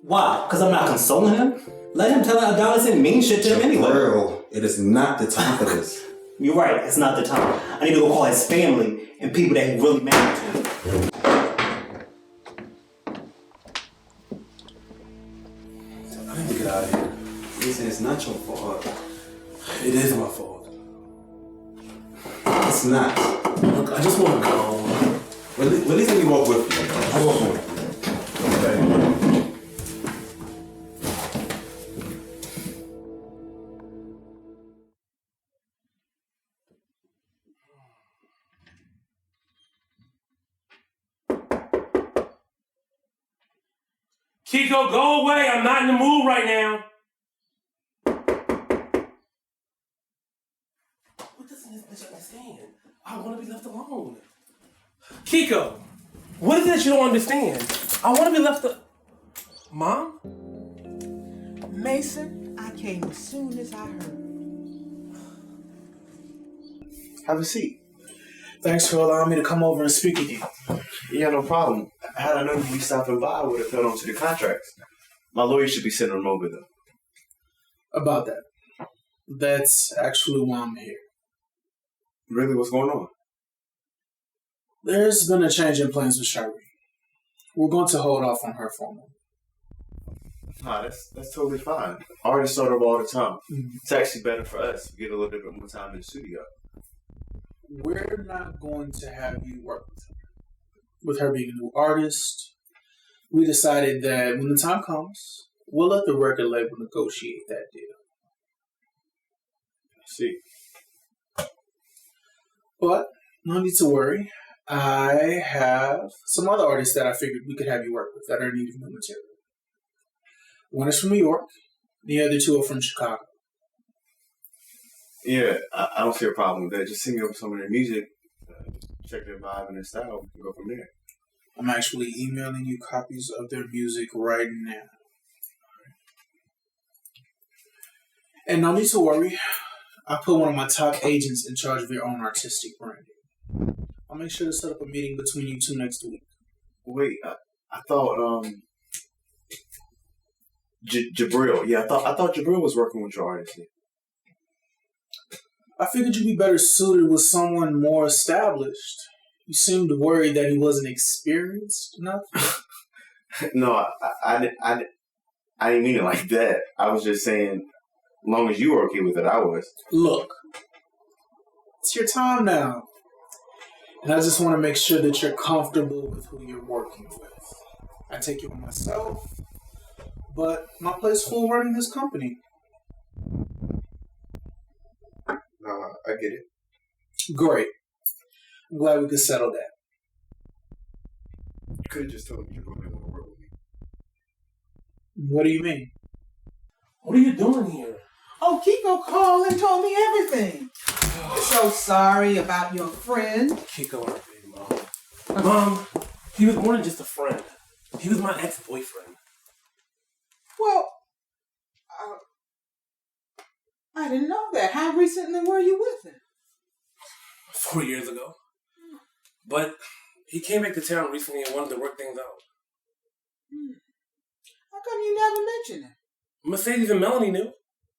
Why? Because I'm not consoling him? Let him tell Adonis didn't mean shit to him anyway. Jabril, it is not the time for this. You're right. It's not the time. I need to go call his family and people that he really married to. I need to get out of here. Macen, it's not your fault. It is my fault. It's not. Look, I just want to go. Well, at least let me walk with you. I'll walk with you. Okay. Kiko, go away. I'm not in the mood right now. What doesn't this bitch understand? I want to be left alone. Kiko, what is it that you don't understand? I want to be left alone. Mom? Macen, I came as soon as I heard. Have a seat. Thanks for allowing me to come over and speak with you. Yeah, no problem. Had I known you'd be stopping by, I would have held on to the contracts. My lawyer should be sending them over, though. About that. That's actually why I'm here. Really, what's going on? There's been a change in plans with Shari. We're going to hold off on her for a moment. Nah, that's totally fine. Artists start up all the time. It's actually better for us. We get a little bit more time in the studio. We're not going to have you work with her. With her being a new artist, we decided that when the time comes, we'll let the record label negotiate that deal. I see. But no need to worry. I have some other artists that I figured we could have you work with that are in need of new material. One is from New York. The other two are from Chicago. Yeah, I don't see a problem with that. Just send me over some of their music, check their vibe and their style, we can go from there. I'm actually emailing you copies of their music right now. And no need to worry. I put one of my top agents in charge of your own artistic branding. I'll make sure to set up a meeting between you two next week. Wait, I thought Jabril. Yeah, I thought Jabril was working with your artist. I figured you'd be better suited with someone more established. You seemed worried that he wasn't experienced enough. No, I didn't mean it like that. I was just saying, as long as you were okay with it, I was. Look, it's your time now. And I just want to make sure that you're comfortable with who you're working with. I take it on myself, but my plate's full running this company. I get it. Great. I'm glad we could settle that. You could have just told me you don't want to work with me. What do you mean? What are you doing here? Oh, Kiko called and told me everything. So sorry about your friend. Kiko, our baby mom. Mom, he was more than just a friend. He was my ex-boyfriend. Well, I didn't know that. How recently were you with him? 4 years ago. But he came back to town recently and wanted to work things out. How come you never mentioned him? Mercedes and Melanie knew.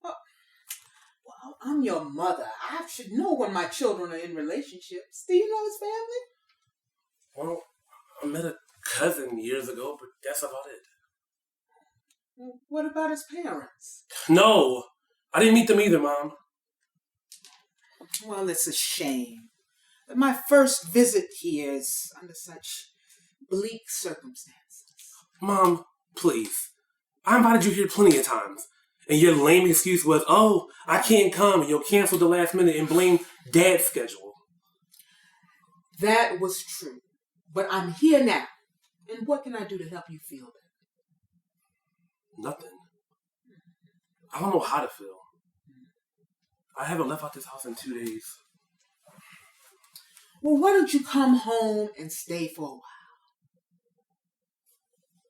Well, I'm your mother. I should know when my children are in relationships. Do you know his family? Well, I met a cousin years ago, but that's about it. Well, what about his parents? No, I didn't meet them either, Mom. Well, it's a shame. My first visit here is under such bleak circumstances. Mom, please. I invited you here plenty of times. And your lame excuse was, oh, I can't come, and you'll cancel the last minute and blame Dad's schedule. That was true. But I'm here now. And what can I do to help you feel better? Nothing. I don't know how to feel. I haven't left out this house in 2 days. Well, why don't you come home and stay for a while?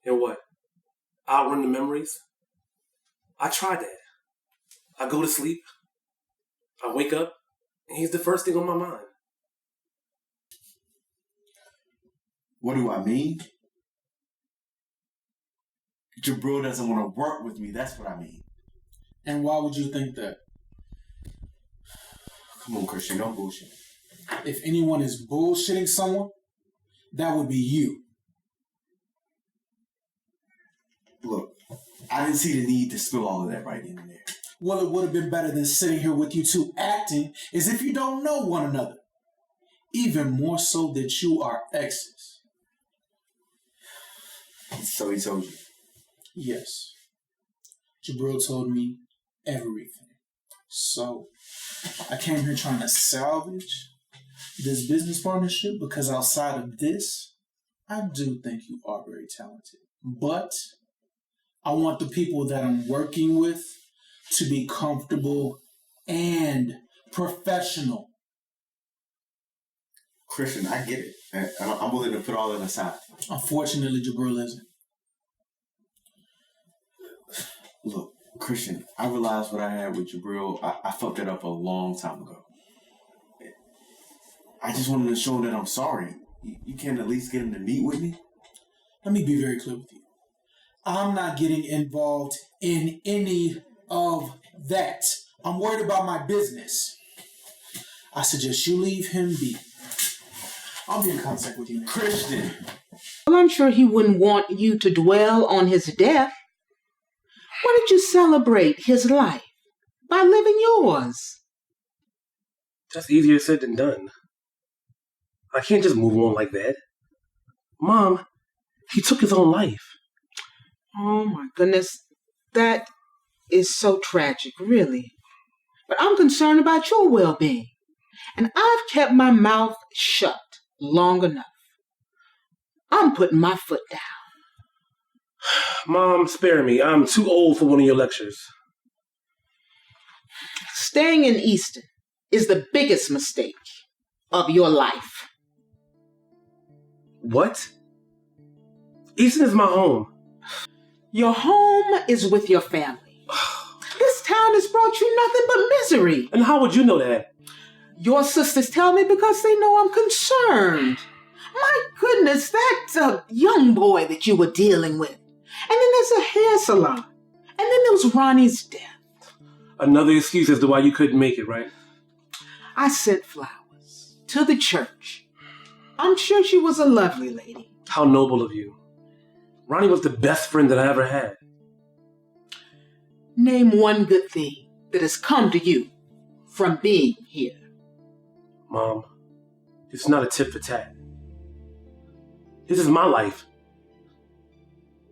And what? Outrun the memories? I tried that. I go to sleep. I wake up, and he's the first thing on my mind. What do I mean? Jabril doesn't want to work with me. That's what I mean. And why would you think that? Come on, Christian, don't bullshit. If anyone is bullshitting someone, that would be you. Look, I didn't see the need to spill all of that right in there. Well, it would have been better than sitting here with you two acting as if you don't know one another. Even more so that you are exes. So he told you? Yes. Jabril told me everything. So, I came here trying to salvage this business partnership because outside of this, I do think you are very talented. But I want the people that I'm working with to be comfortable and professional. Christian, I get it. I'm willing to put all that aside. Unfortunately, Jabril isn't. Look, Christian, I realized what I had with Jabril. I fucked that up a long time ago. I just wanted to show him that I'm sorry. You can't at least get him to meet with me? Let me be very clear with you. I'm not getting involved in any of that. I'm worried about my business. I suggest you leave him be. I'll be in contact with you now. Christian! Well, I'm sure he wouldn't want you to dwell on his death. Why don't you celebrate his life by living yours? That's easier said than done. I can't just move on like that. Mom, he took his own life. Oh my goodness, that is so tragic, really. But I'm concerned about your well-being. And I've kept my mouth shut long enough. I'm putting my foot down. Mom, spare me. I'm too old for one of your lectures. Staying in Easton is the biggest mistake of your life. What? Easton is my home. Your home is with your family. This town has brought you nothing but misery. And how would you know that? Your sisters tell me because they know I'm concerned. My goodness, that's a young boy that you were dealing with. And then there's a hair salon. And then there was Ronnie's death. Another excuse as to why you couldn't make it, right? I sent flowers to the church. I'm sure she was a lovely lady. How noble of you. Ronnie was the best friend that I ever had. Name one good thing that has come to you from being here. Mom, it's not a tit for tat. This is my life.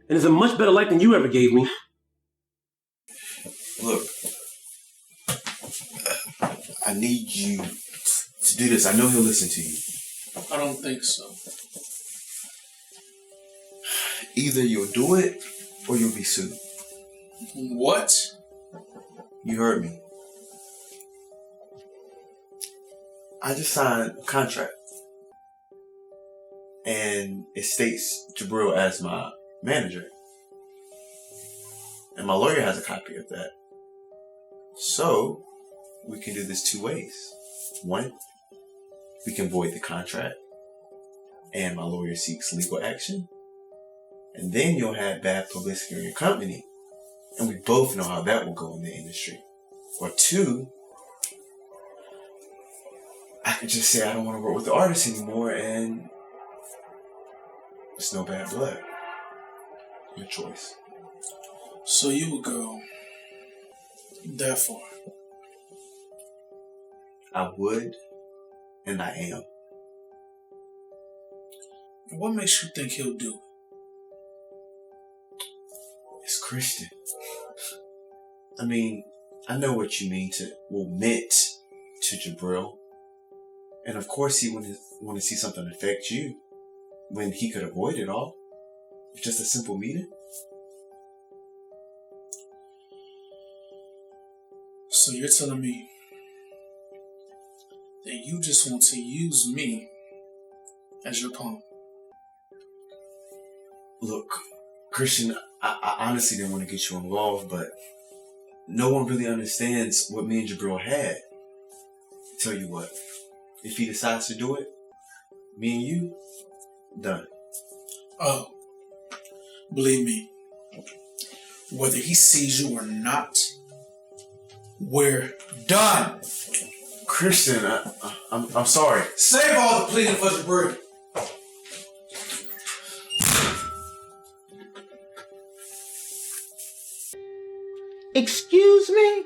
And it's a much better life than you ever gave me. Look, I need you to do this. I know he'll listen to you. I don't think so. Either you'll do it or you'll be sued. What? You heard me. I just signed a contract. And it states Jabril as my manager. And my lawyer has a copy of that. So, we can do this two ways. One, we can void the contract. And my lawyer seeks legal action. And then you'll have bad publicity on your company. And we both know how that will go in the industry. Or two, I could just say I don't want to work with the artist anymore and it's no bad blood. Your choice. So you would go that far? I would, and I am. What makes you think he'll do it? It's Christian. I mean, I know what you meant to Jabril. And of course he wouldn't want to see something affect you when he could avoid it all. Just a simple meeting. So you're telling me that you just want to use me as your pawn? Look, Christian, I honestly didn't want to get you involved, but no one really understands what me and Jabril had. Tell you what, if he decides to do it, me and you, done. Oh, believe me, whether he sees you or not, we're done. Christian, I'm sorry. Save all the pleading for Jabril. Excuse me?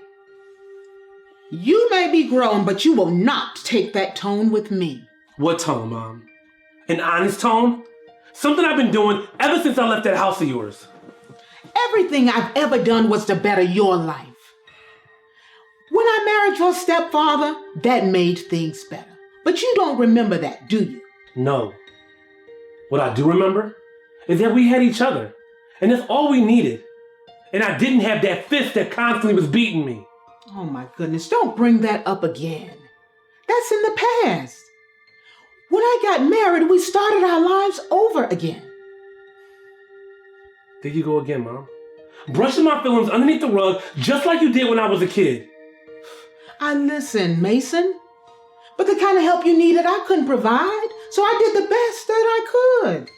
You may be grown, but you will not take that tone with me. What tone, Mom? An honest tone? Something I've been doing ever since I left that house of yours. Everything I've ever done was to better your life. When I married your stepfather, that made things better. But you don't remember that, do you? No. What I do remember is that we had each other, and that's all we needed. And I didn't have that fist that constantly was beating me. Oh my goodness, don't bring that up again. That's in the past. When I got married, we started our lives over again. There you go again, Mom. Brushing my feelings underneath the rug just like you did when I was a kid. I listened, Macen. But the kind of help you needed, I couldn't provide. So I did the best that I could.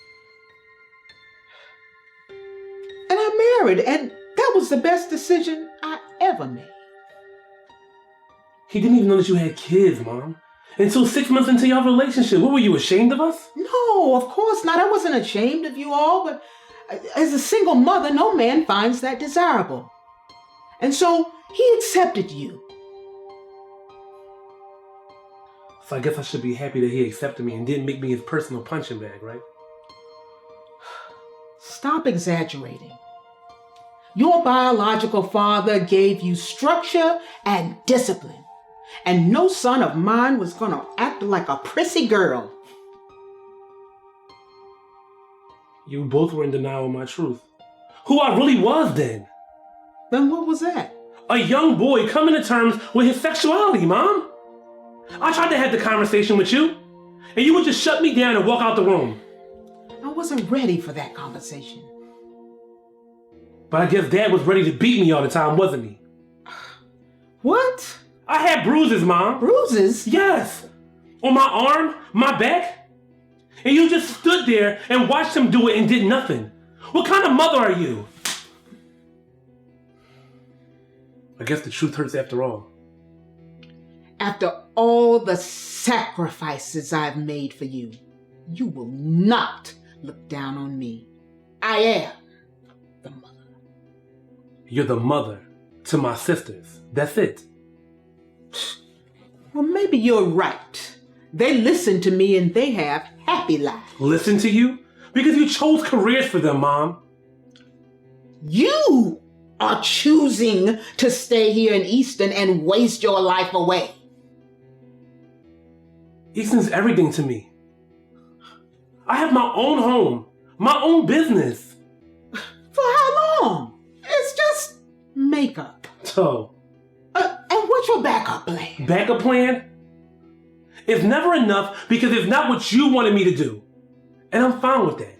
And I married, and that was the best decision I ever made. He didn't even know that you had kids, Mom. Until 6 months into your relationship. What, were you ashamed of us? No, of course not. I wasn't ashamed of you all, but As a single mother, no man finds that desirable. And so he accepted you. So I guess I should be happy that he accepted me and didn't make me his personal punching bag, right? Stop exaggerating. Your biological father gave you structure and discipline. And no son of mine was gonna act like a prissy girl. You both were in denial of my truth. Who I really was then. Then what was that? A young boy coming to terms with his sexuality, Mom. I tried to have the conversation with you, and you would just shut me down and walk out the room. I wasn't ready for that conversation. But I guess Dad was ready to beat me all the time, wasn't he? What? I had bruises, Mom. Bruises? Yes. On my arm, my back. And you just stood there and watched him do it and did nothing. What kind of mother are you? I guess the truth hurts after all. After all the sacrifices I've made for you, you will not look down on me. I am the mother. You're the mother to my sisters. That's it. Well, maybe you're right. They listen to me and they have happy lives. Listen to you? Because you chose careers for them, Mom. You are choosing to stay here in Easton and waste your life away. Easton's everything to me. I have my own home, my own business. For how long? It's just makeup. So. And what's your backup plan? Backup plan? It's never enough because it's not what you wanted me to do. And I'm fine with that.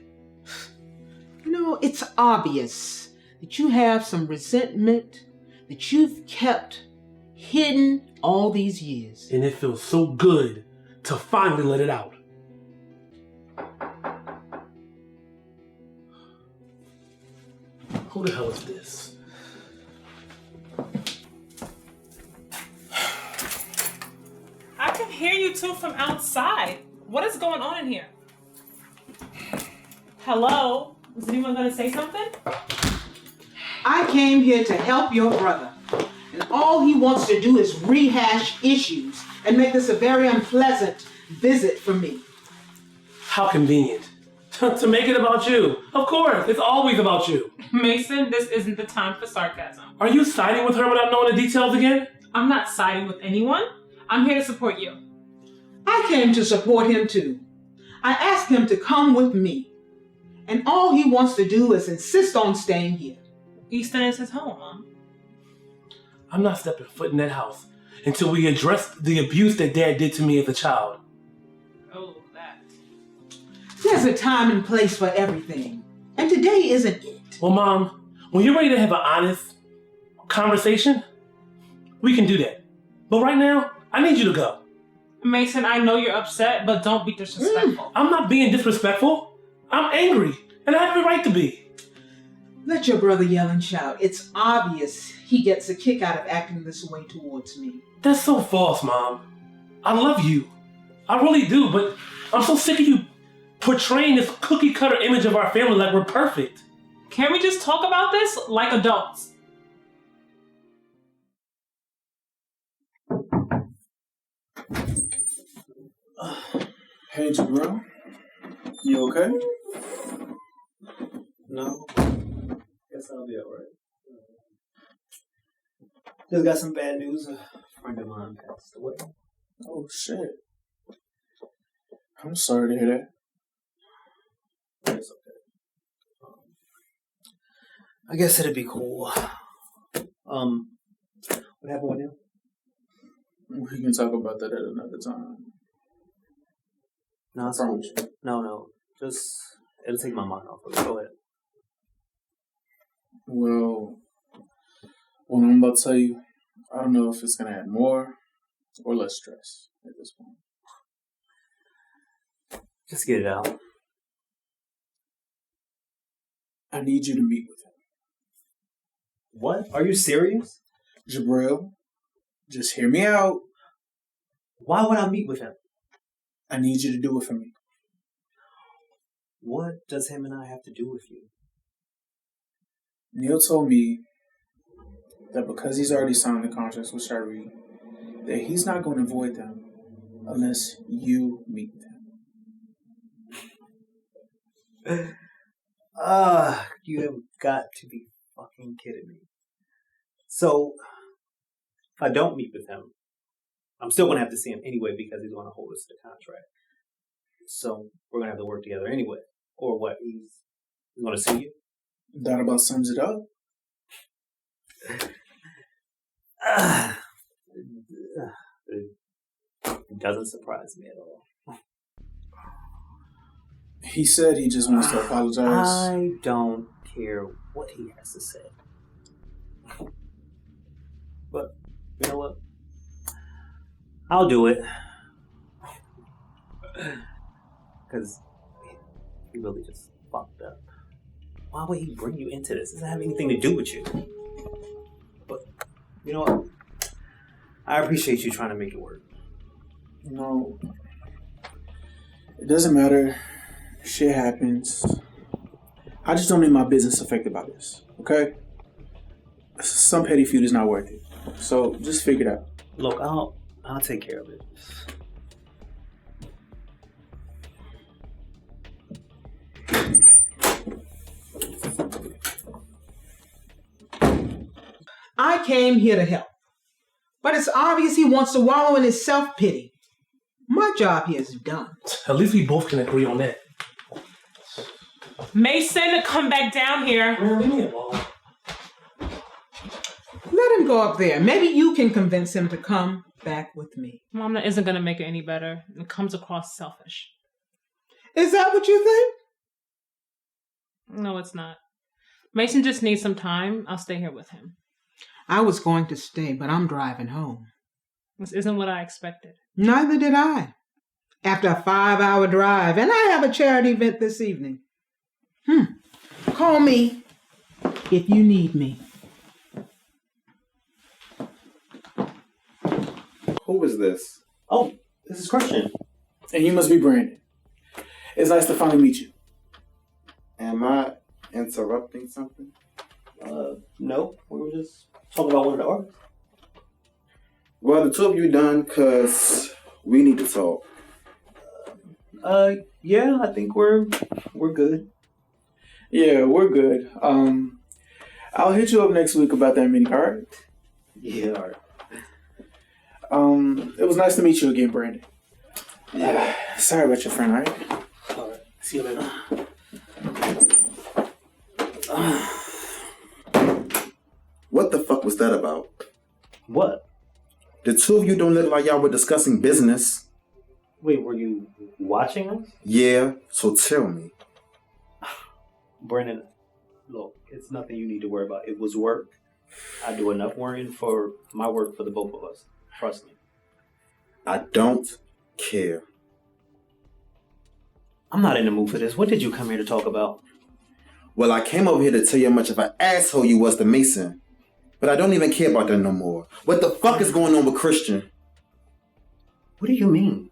You know, it's obvious that you have some resentment that you've kept hidden all these years. And it feels so good to finally let it out. Who the hell is this? I can hear you two from outside. What is going on in here? Hello? Is anyone going to say something? I came here to help your brother. And all he wants to do is rehash issues and make this a very unpleasant visit for me. How convenient. To make it about you. Of course, it's always about you. Macen, this isn't the time for sarcasm. Are you siding with her without knowing the details again? I'm not siding with anyone. I'm here to support you. I came to support him too. I asked him to come with me. And all he wants to do is insist on staying here. Easton is his home, Mom. I'm not stepping foot in that house until we address the abuse that Dad did to me as a child. Oh, that. There's a time and place for everything. And today isn't it. Well, Mom, when you're ready to have an honest conversation, we can do that. But right now, I need you to go. Macen, I know you're upset, but don't be disrespectful. I'm not being disrespectful. I'm angry, and I have a right to be. Let your brother yell and shout. It's obvious he gets a kick out of acting this way towards me. That's so false, Mom. I love you. I really do, but I'm so sick of you portraying this cookie-cutter image of our family like we're perfect. Can we just talk about this like adults? Hey, Jabril. You okay? No. Guess I'll be alright. Just got some bad news. A friend of mine passed away. Oh, shit. I'm sorry to hear that. It's okay. I guess it'd be cool. What happened with him? We can talk about that at another time. No, it's cool. No. Just, it'll take my mind off of it. Go ahead. Well, what I'm about to tell you, I don't know if it's going to add more or less stress at this point. Just get it out. I need you to meet with him. What? Are you serious? Jabril, just hear me out. Why would I meet with him? I need you to do it for me. What does him and I have to do with you? Neil told me that because he's already signed the contracts with Jabril, that he's not going to avoid them unless you meet them. You have got to be fucking kidding me. So, if I don't meet with him, I'm still going to have to see him anyway because he's going to hold us to the contract. So, we're going to have to work together anyway. Or what? He's going to sue you? That about sums it up. It doesn't surprise me at all. He said he just wants to apologize. I don't care what he has to say. But, you know what? I'll do it. Because he really just fucked up. Why would he bring you into this? It doesn't have anything to do with you. But, you know what? I appreciate you trying to make it work. No. It doesn't matter. Shit happens. I just don't need my business affected by this, okay? Some petty feud is not worth it. So, just figure it out. Look, I'll take care of it. I came here to help. But it's obvious he wants to wallow in his self-pity. My job here is done. At least we both can agree on that. Macen, come back down here. Leave me alone. Let him go up there. Maybe you can convince him to come back with me. Mom, that isn't going to make it any better. It comes across selfish. Is that what you think? No, it's not. Macen just needs some time. I'll stay here with him. I was going to stay, but I'm driving home. This isn't what I expected. Neither did I. After a 5-hour drive, and I have a charity event this evening. Call me if you need me. Who is this? Oh, this is Christian. And you must be Brandon. It's nice to finally meet you. Am I interrupting something? No. We were just talking about one of the artists. Well, the two of you done, because we need to talk. Yeah, I think we're good. Yeah, we're good. I'll hit you up next week about that mini card. Yeah, alright. It was nice to meet you again, Brandon. Yeah. Sorry about your friend, alright? Alright, see you later. What the fuck was that about? What? The two of you don't look like y'all were discussing business. Wait, were you watching us? Yeah, so tell me. Brandon, look, it's nothing you need to worry about. It was work. I do enough worrying for my work for the both of us. Trust me. I don't care. I'm not in the mood for this. What did you come here to talk about? Well, I came over here to tell you how much of an asshole you was to Macen. But I don't even care about that no more. What the fuck is going on with Christian? What do you mean?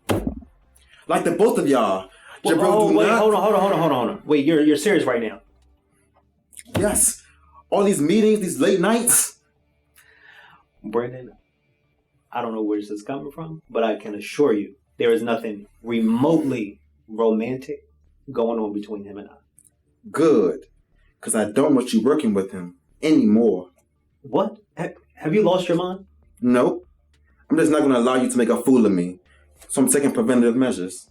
Like the both of y'all. Well, hold on. Wait, you're serious right now? Yes. All these meetings, these late nights. Brandon, I don't know where this is coming from, but I can assure you there is nothing remotely romantic going on between him and I. Good. Because I don't want you working with him anymore. What? Have you lost your mind? Nope. I'm just not going to allow you to make a fool of me. So I'm taking preventative measures.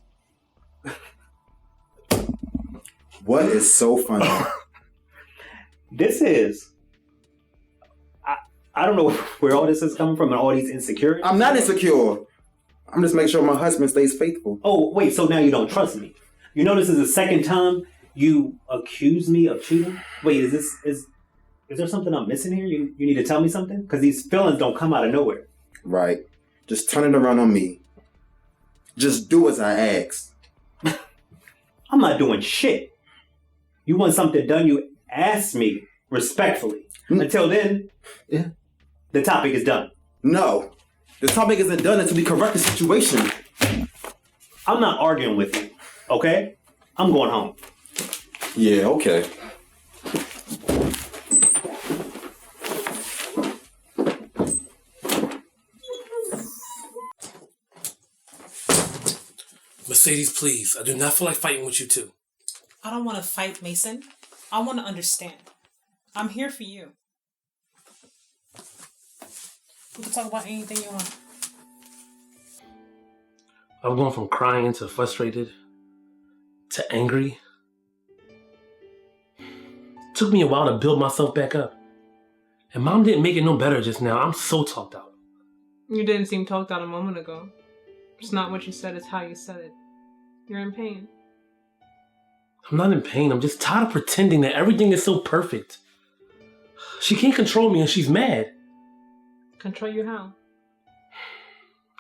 What is so funny? This is... I don't know where all this is coming from and all these insecurities. I'm not insecure. I'm just making sure my husband stays faithful. Oh, wait, so now you don't trust me. You know this is the second time you accuse me of cheating? Wait, is there something I'm missing here? You need to tell me something? Because these feelings don't come out of nowhere. Right. Just turn it around on me. Just do as I ask. I'm not doing shit. You want something done, you ask me respectfully. Until then, the topic is done. No. The topic isn't done until we correct the situation. I'm not arguing with you, okay? I'm going home. Yeah, okay. Mercedes, please. I do not feel like fighting with you two. I don't want to fight, Macen. I want to understand. I'm here for you. We can talk about anything you want. I'm going from crying to frustrated to angry. It took me a while to build myself back up. And Mom didn't make it no better just now. I'm so talked out. You didn't seem talked out a moment ago. It's not what you said, it's how you said it. You're in pain. I'm not in pain. I'm just tired of pretending that everything is so perfect. She can't control me and she's mad. Control you how?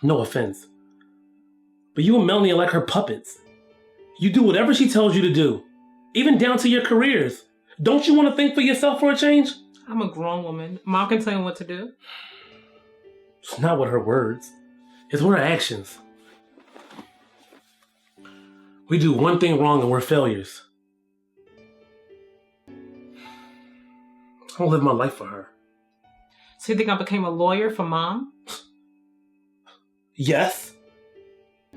No offense. But you and Melanie are like her puppets. You do whatever she tells you to do. Even down to your careers. Don't you want to think for yourself for a change? I'm a grown woman. Mom can tell you what to do. It's not with her words. It's with her actions. We do one thing wrong and we're failures. I don't live my life for her. So you think I became a lawyer for Mom? Yes.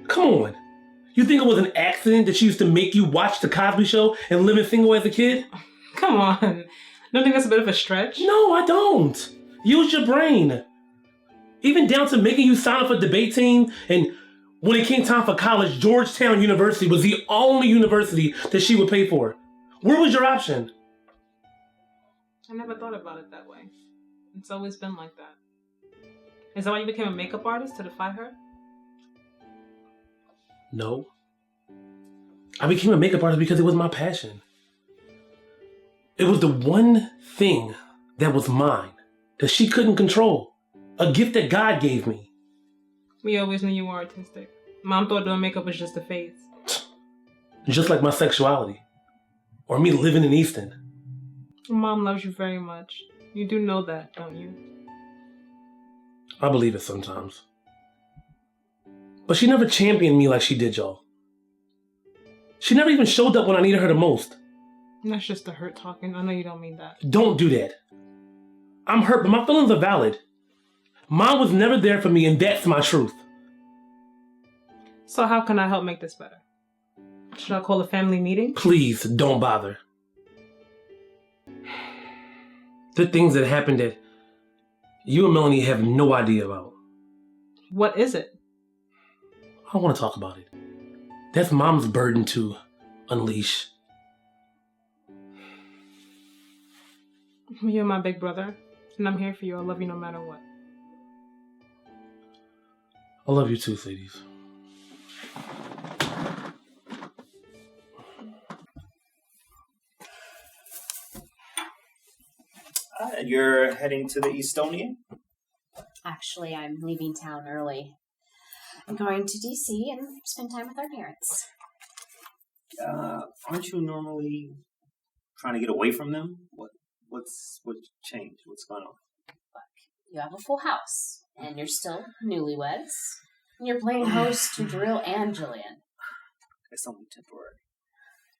Come on. You think it was an accident that she used to make you watch The Cosby Show and live single as a kid? Come on. Don't think that's a bit of a stretch? No, I don't. Use your brain. Even down to making you sign up for a debate team, and when it came time for college, Georgetown University was the only university that she would pay for. Where was your option? I never thought about it that way. It's always been like that. Is that why you became a makeup artist, to defy her? No. I became a makeup artist because it was my passion. It was the one thing that was mine, that she couldn't control. A gift that God gave me. We always knew you were artistic. Mom thought doing makeup was just a phase. Just like my sexuality. Or me living in Easton. Mom loves you very much. You do know that, don't you? I believe it sometimes. But she never championed me like she did y'all. She never even showed up when I needed her the most. That's just the hurt talking. I know you don't mean that. Don't do that. I'm hurt, but my feelings are valid. Mom was never there for me, and that's my truth. So how can I help make this better? Should I call a family meeting? Please, don't bother. The things that happened that you and Melanie have no idea about. What is it? I don't want to talk about it. That's Mom's burden to unleash. You're my big brother, and I'm here for you. I love you no matter what. I love you too, Sadie's. You're heading to the Estonian? Actually, I'm leaving town early. I'm going to DC and spend time with our parents. Aren't you normally trying to get away from them? What's changed? What's going on? You have a full house, and you're still newlyweds. And you're playing host to Jabril and Julian. It's only temporary.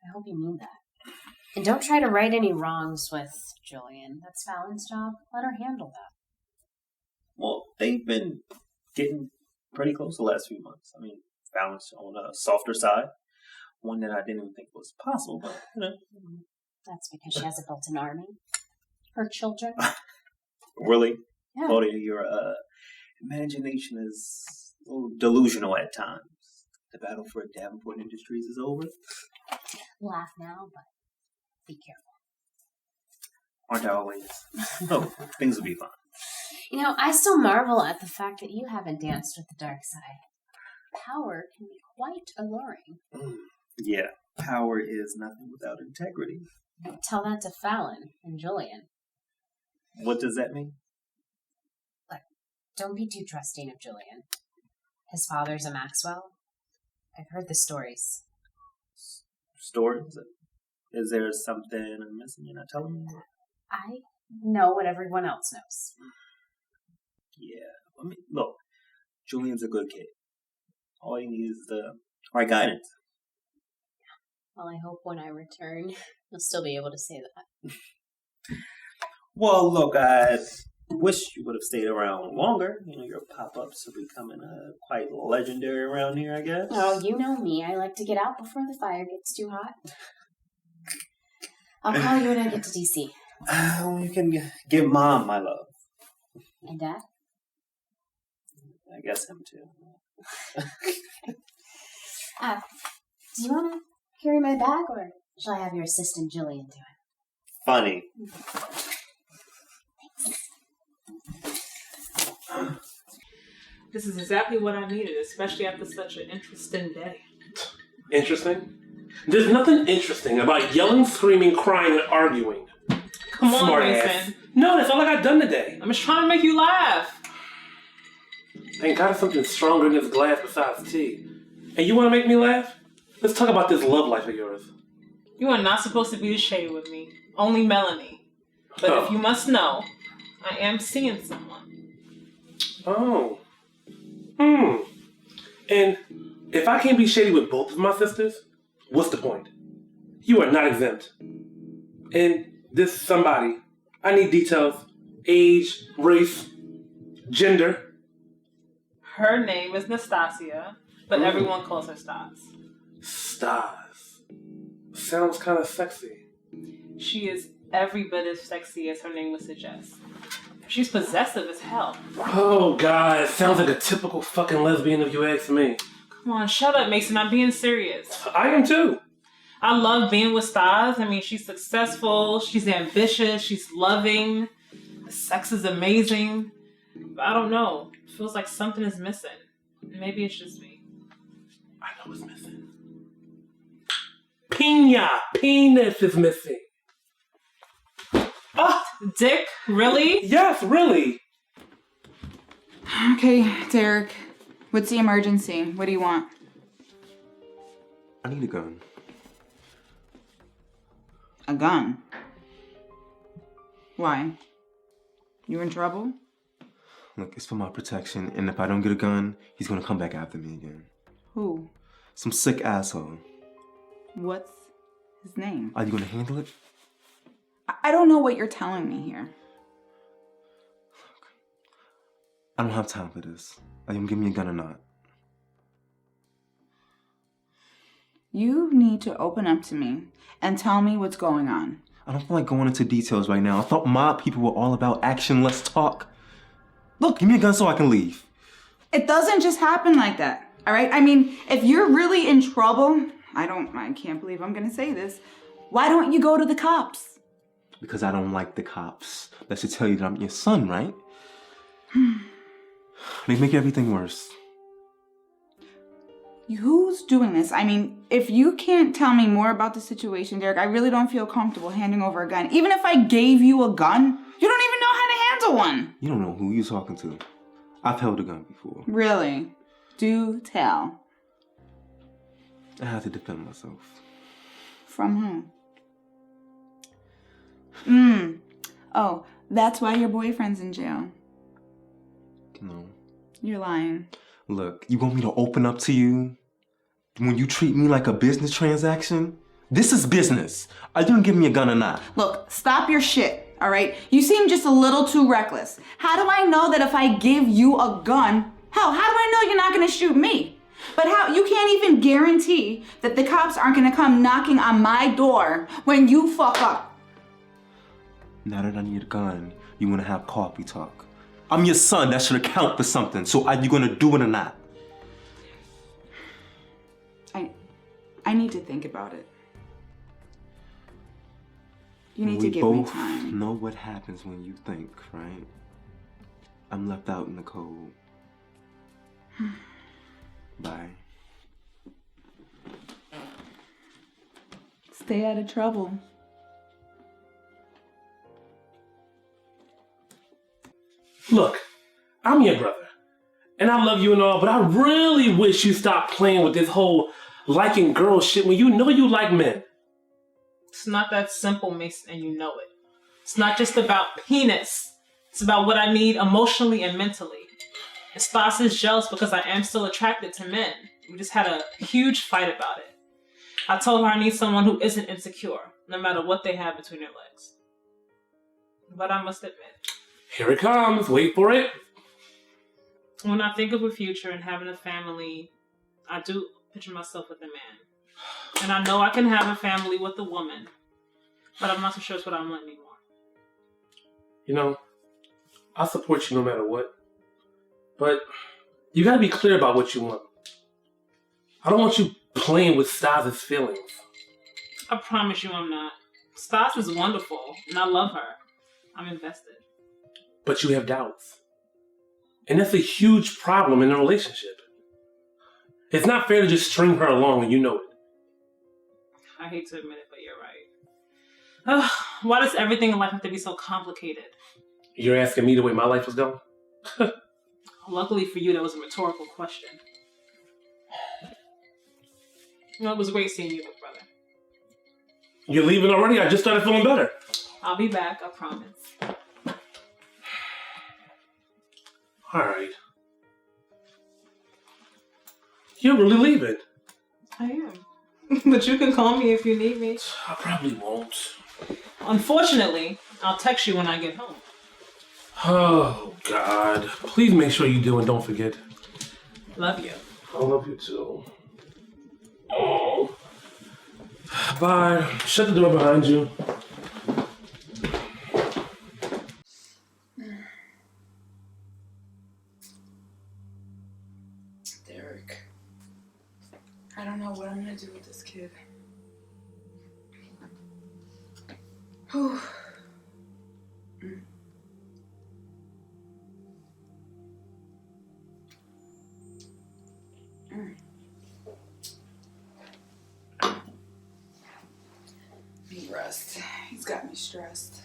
I hope you mean that. And don't try to right any wrongs with Julian. That's Fallon's job. Let her handle that. Well, they've been getting pretty close the last few months. I mean, Fallon's on a softer side. One that I didn't even think was possible, but, you know. That's because she has a built-in army. Her children. Really? Yeah. Claudia, your imagination is a little delusional at times. The battle for Davenport Industries is over. Laugh now, but be careful. Aren't I always? Oh, things will be fine. You know, I still marvel at the fact that you haven't danced with the dark side. Power can be quite alluring. Yeah, power is nothing without integrity. Tell that to Fallon and Julian. What does that mean? Look, don't be too trusting of Julian. His father's a Maxwell. I've heard the stories. Stories? Is there something I'm missing you're not telling me? I know what everyone else knows. Yeah. I mean, look, Julian's a good kid. All he needs is the right guidance. Well, I hope when I return, you'll still be able to say that. Well, look, wish you would have stayed around longer. You know, your pop-ups are becoming quite legendary around here, I guess. Oh, you know me. I like to get out before the fire gets too hot. I'll call you when I get to DC. You can give Mom my love. And Dad? I guess him too. Do you want to carry my bag, or shall I have your assistant Julian do it? Funny. This is exactly what I needed, especially after such an interesting day. Interesting? There's nothing interesting about yelling, screaming, crying, and arguing. Come on, Smart Macen. ass. No, that's all I got done today. I'm just trying to make you laugh. Thank God something stronger in this glass besides tea. And you want to make me laugh? Let's talk about this love life of yours. You are not supposed to be the shade with me. Only Melanie. But if you must know, I am seeing someone. Oh. And if I can't be shady with both of my sisters, what's the point? You are not exempt. And this somebody, I need details. Age, race, gender. Her name is Nastasia, but everyone calls her Stas. Stas. Sounds kind of sexy. She is every bit as sexy as her name would suggest. She's possessive as hell. Oh, God. Sounds like a typical fucking lesbian if you ask me. Come on, shut up, Macen. I'm being serious. I am too. I love being with Stas. I mean, she's successful, she's ambitious, she's loving. The sex is amazing. But I don't know. It feels like something is missing. Maybe it's just me. I know what's missing. Penis is missing. Oh, Dick? Really? Yes, really. Okay, Derek. What's the emergency? What do you want? I need a gun. A gun? Why? You in trouble? Look, it's for my protection, and if I don't get a gun, he's gonna come back after me again. Who? Some sick asshole. What's his name? Are you gonna handle it? I don't know what you're telling me here. I don't have time for this. Are you gonna give me a gun or not? You need to open up to me and tell me what's going on. I don't feel like going into details right now. I thought mob people were all about action, let's talk. Look, give me a gun so I can leave. It doesn't just happen like that, all right? I mean, if you're really in trouble, I can't believe I'm gonna say this, why don't you go to the cops? Because I don't like the cops. That should tell you that I'm your son, right? They make everything worse. Who's doing this? I mean, if you can't tell me more about the situation, Derek, I really don't feel comfortable handing over a gun. Even if I gave you a gun, you don't even know how to handle one. You don't know who you're talking to. I've held a gun before. Really? Do tell. I had to defend myself. From whom? Oh, that's why your boyfriend's in jail. No. You're lying. Look, you want me to open up to you? When you treat me like a business transaction? This is business. Are you gonna give me a gun or not? Look, stop your shit, all right? You seem just a little too reckless. How do I know that if I give you a gun, how do I know you're not gonna shoot me? But how, you can't even guarantee that the cops aren't gonna come knocking on my door when you fuck up. Now that I need a gun, you wanna have coffee talk. I'm your son, that should account for something. So are you gonna do it or not? I need to think about it. You need to give me time. We both know what happens when you think, right? I'm left out in the cold. Bye. Stay out of trouble. Look, I'm your brother. And I love you and all, but I really wish you stopped playing with this whole liking girls shit when you know you like men. It's not that simple, Macen, and you know it. It's not just about penis. It's about what I need emotionally and mentally. And Stas is jealous because I am still attracted to men. We just had a huge fight about it. I told her I need someone who isn't insecure, no matter what they have between their legs. But I must admit, Here it comes. Wait for it. When I think of a future and having a family, I do picture myself with a man. And I know I can have a family with a woman, but I'm not so sure it's what I want anymore. You know, I support you no matter what. But you gotta be clear about what you want. I don't want you playing with Stas' feelings. I promise you I'm not. Stas is wonderful, and I love her. I'm invested. But you have doubts. And that's a huge problem in a relationship. It's not fair to just string her along and you know it. I hate to admit it, but you're right. Ugh, why does everything in life have to be so complicated? You're asking me the way my life was going? Luckily for you, that was a rhetorical question. You know, it was great seeing you, big brother. You're leaving already? I just started feeling better. I'll be back, I promise. Alright. You're really leaving. I am. But you can call me if you need me. I probably won't. Unfortunately, I'll text you when I get home. Oh, God. Please make sure you do and don't forget. Love you. I love you too. Oh. Bye. Shut the door behind you. Derek. I don't know what I'm gonna do with this kid. Whew. Need rest. He's got me stressed.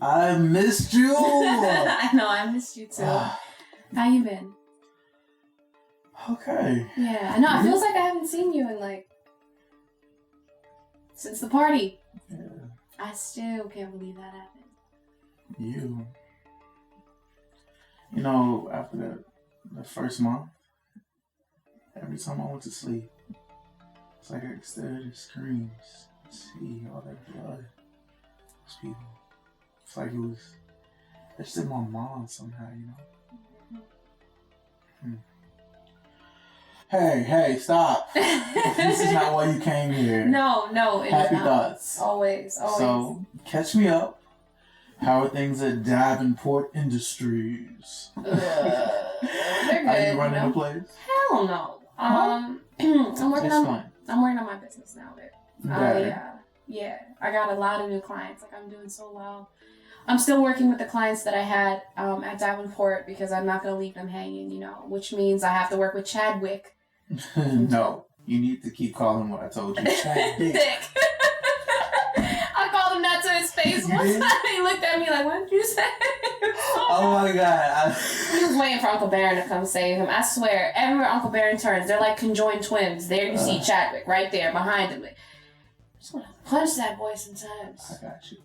I missed you. I know, I missed you too. How you been? Okay. Yeah, I know. It feels like I haven't seen you in since the party. Yeah. I still can't believe that happened. You know, after the first month, every time I went to sleep, it's like I could stare at the screens, see all that blood. Those people. It's like it's in my mind somehow, you know? Hey, stop. This is not why you came here. No, it Happy is not. thoughts. Always. So, catch me up. How are things at Davenport Industries? They're good. Are you running the place? Hell no. I'm working on my business now. Yeah, I got a lot of new clients. Like, I'm doing so well. I'm still working with the clients that I had at Davenport because I'm not going to leave them hanging, you know, which means I have to work with Chadwick. No, you need to keep calling what I told you. Chadwick. I called him that to his face one time. He looked at me like, what did you say? Oh my God. He was waiting for Uncle Barron to come save him. I swear, everywhere Uncle Barron turns, they're like conjoined twins. There you see Chadwick right there behind him. I just want to punch that boy sometimes. I got you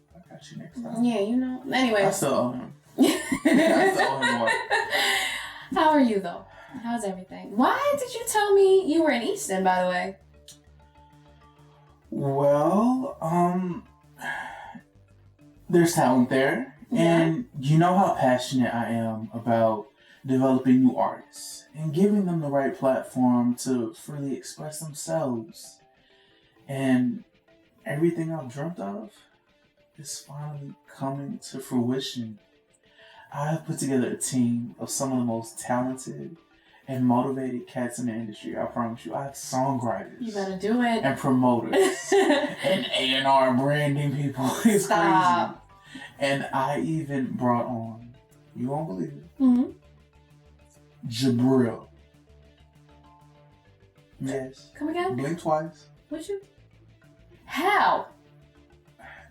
next time. Yeah, you know. Anyway. I still owe him. I still owe him more. How are you, though? How's everything? Why did you tell me you were in Easton, by the way? Well, there's talent there. Yeah. And you know how passionate I am about developing new artists and giving them the right platform to freely express themselves. And everything I've dreamt of is finally coming to fruition. I've put together a team of some of the most talented and motivated cats in the industry. I promise you. I have songwriters. You better do it. And promoters. And A&R branding people. It's crazy. And I even brought on, you won't believe it, Jabril. Yes. Come again? Blink twice. Would you? How?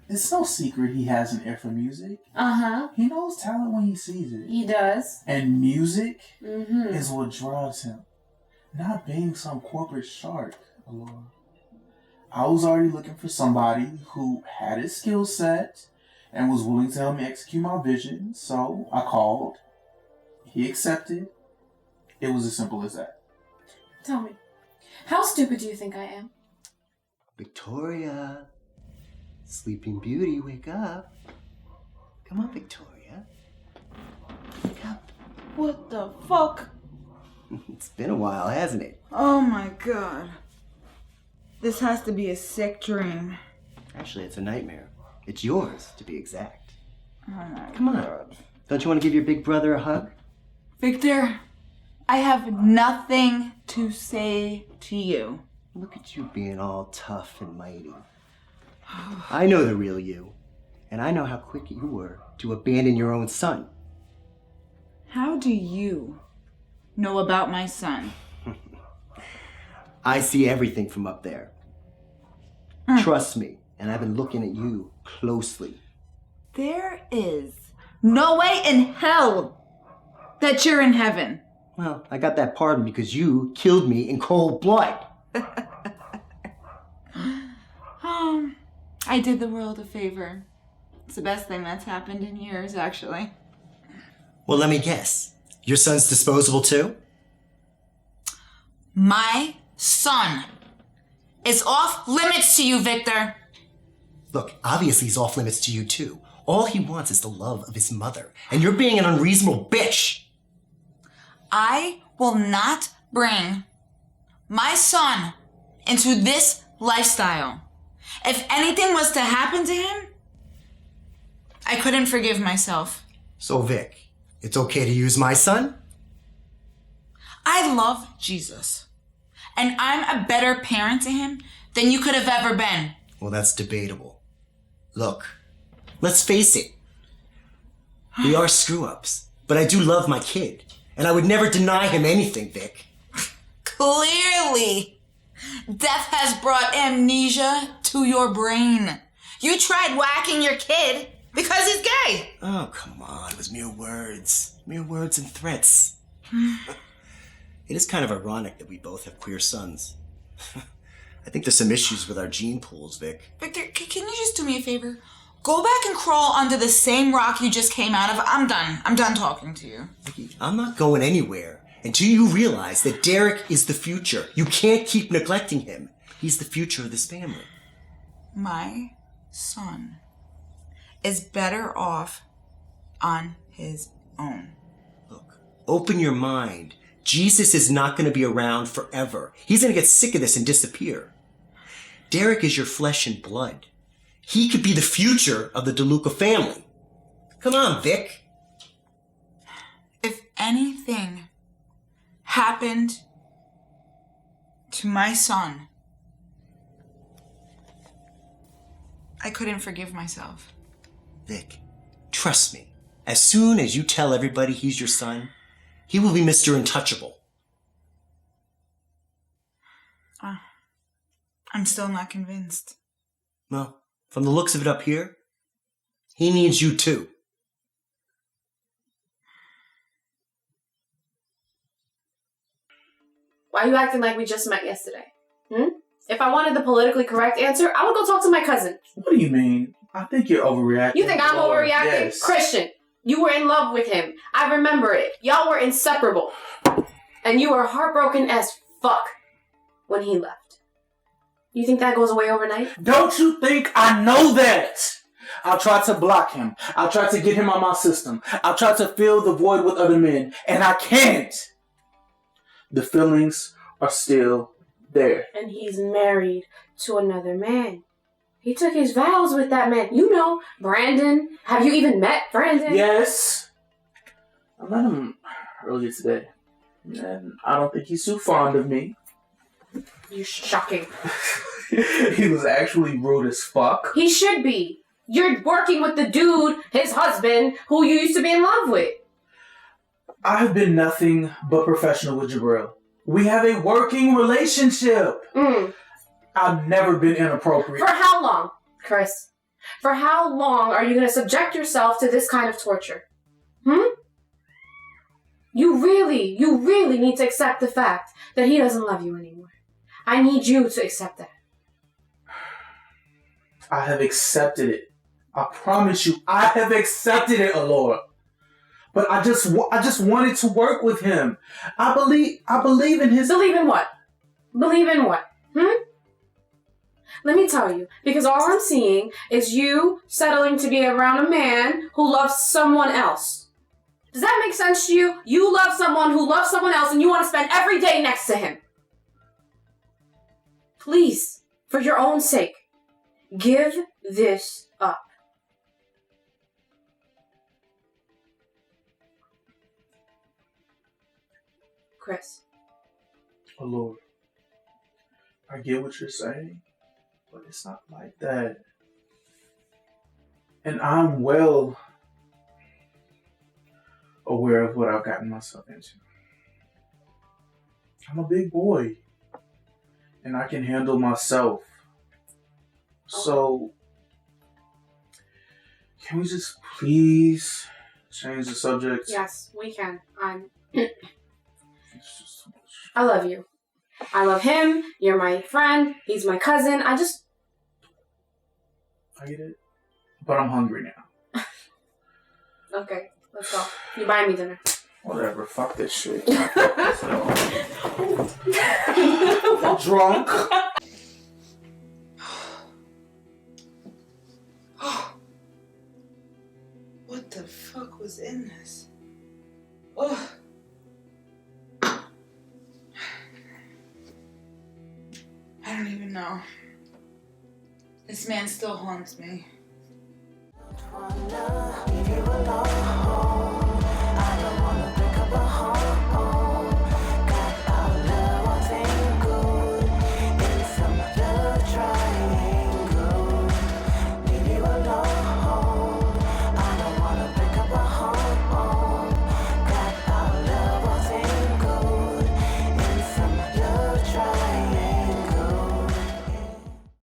It's no secret he has an ear for music. Uh-huh. He knows talent when he sees it. He does. And music is what drives him. Not being some corporate shark, Alloura. I was already looking for somebody who had his skill set and was willing to help me execute my vision. So I called. He accepted. It was as simple as that. Tell me, how stupid do you think I am? Victoria. Sleeping Beauty, wake up. Come on, Victoria. Wake up. What the fuck? It's been a while, hasn't it? Oh my god. This has to be a sick dream. Actually, it's a nightmare. It's yours, to be exact. Oh my Come on. god. Don't you want to give your big brother a hug? Victor, I have nothing to say to you. Look at you being all tough and mighty. I know the real you, and I know how quick you were to abandon your own son. How do you know about my son? I see everything from up there. Trust me, and I've been looking at you closely. There is no way in hell that you're in heaven. Well, I got that pardon because you killed me in cold blood. I did the world a favor. It's the best thing that's happened in years, actually. Well, let me guess. Your son's disposable too? My son is off limits to you, Victor. Look, obviously he's off limits to you too. All he wants is the love of his mother, and you're being an unreasonable bitch. I will not bring my son into this lifestyle. If anything was to happen to him, I couldn't forgive myself. So, Vic, it's okay to use my son? I love Jesus, and I'm a better parent to him than you could have ever been. Well, that's debatable. Look, let's face it. We are screw-ups, but I do love my kid, and I would never deny him anything, Vic. Clearly, death has brought amnesia to your brain. You tried whacking your kid because he's gay. Oh, come on. It was mere words. Mere words and threats. It is kind of ironic that we both have queer sons. I think there's some issues with our gene pools, Vic. Victor, can you just do me a favor? Go back and crawl under the same rock you just came out of. I'm done. I'm done talking to you. Vicky, I'm not going anywhere until you realize that Derek is the future. You can't keep neglecting him. He's the future of this family. My son is better off on his own. Open your mind. Jesus is not going to be around forever. He's going to get sick of this and disappear. Derek is your flesh and blood. He could be the future of the DeLuca family. Come on, Vic. If anything happened to my son, I couldn't forgive myself. Vic, trust me. As soon as you tell everybody he's your son, he will be Mr. Untouchable. I'm still not convinced. Well, from the looks of it up here, he needs you too. Why are you acting like we just met yesterday? If I wanted the politically correct answer, I would go talk to my cousin. What do you mean? I think you're overreacting. You think I'm overreacting? Yes. Christian, you were in love with him. I remember it. Y'all were inseparable. And you were heartbroken as fuck when he left. You think that goes away overnight? Don't you think I know that? I'll try to block him. I'll try to get him on my system. I'll try to fill the void with other men. And I can't. The feelings are still there. And he's married to another man. He took his vows with that man. You know, Brandon. Have you even met Brandon? Yes. I met him earlier today. And I don't think he's too fond of me. You're shocking. He was actually rude as fuck. He should be. You're working with the dude, his husband, who you used to be in love with. I've been nothing but professional with Jabril. We have a working relationship. I've never been inappropriate. For how long, Chris? For how long are you going to subject yourself to this kind of torture? You really need to accept the fact that he doesn't love you anymore. I need you to accept that. I have accepted it. I promise you, I have accepted it, Alloura. But I just wanted to work with him. I believe in his... Believe in what? Believe in what? Let me tell you, because all I'm seeing is you settling to be around a man who loves someone else. Does that make sense to you? You love someone who loves someone else and you want to spend every day next to him. Please, for your own sake, give this up. Chris. Alloura, I get what you're saying, but it's not like that. And I'm well aware of what I've gotten myself into. I'm a big boy, and I can handle myself. So, can we just please change the subject? Yes, we can. I love you. I love him. You're my friend. He's my cousin. I get it. But I'm hungry now. Okay, let's go. You buy me dinner. Whatever. Fuck this shit. I'm drunk. What the fuck was in this? Oh. I don't even know. This man still haunts me.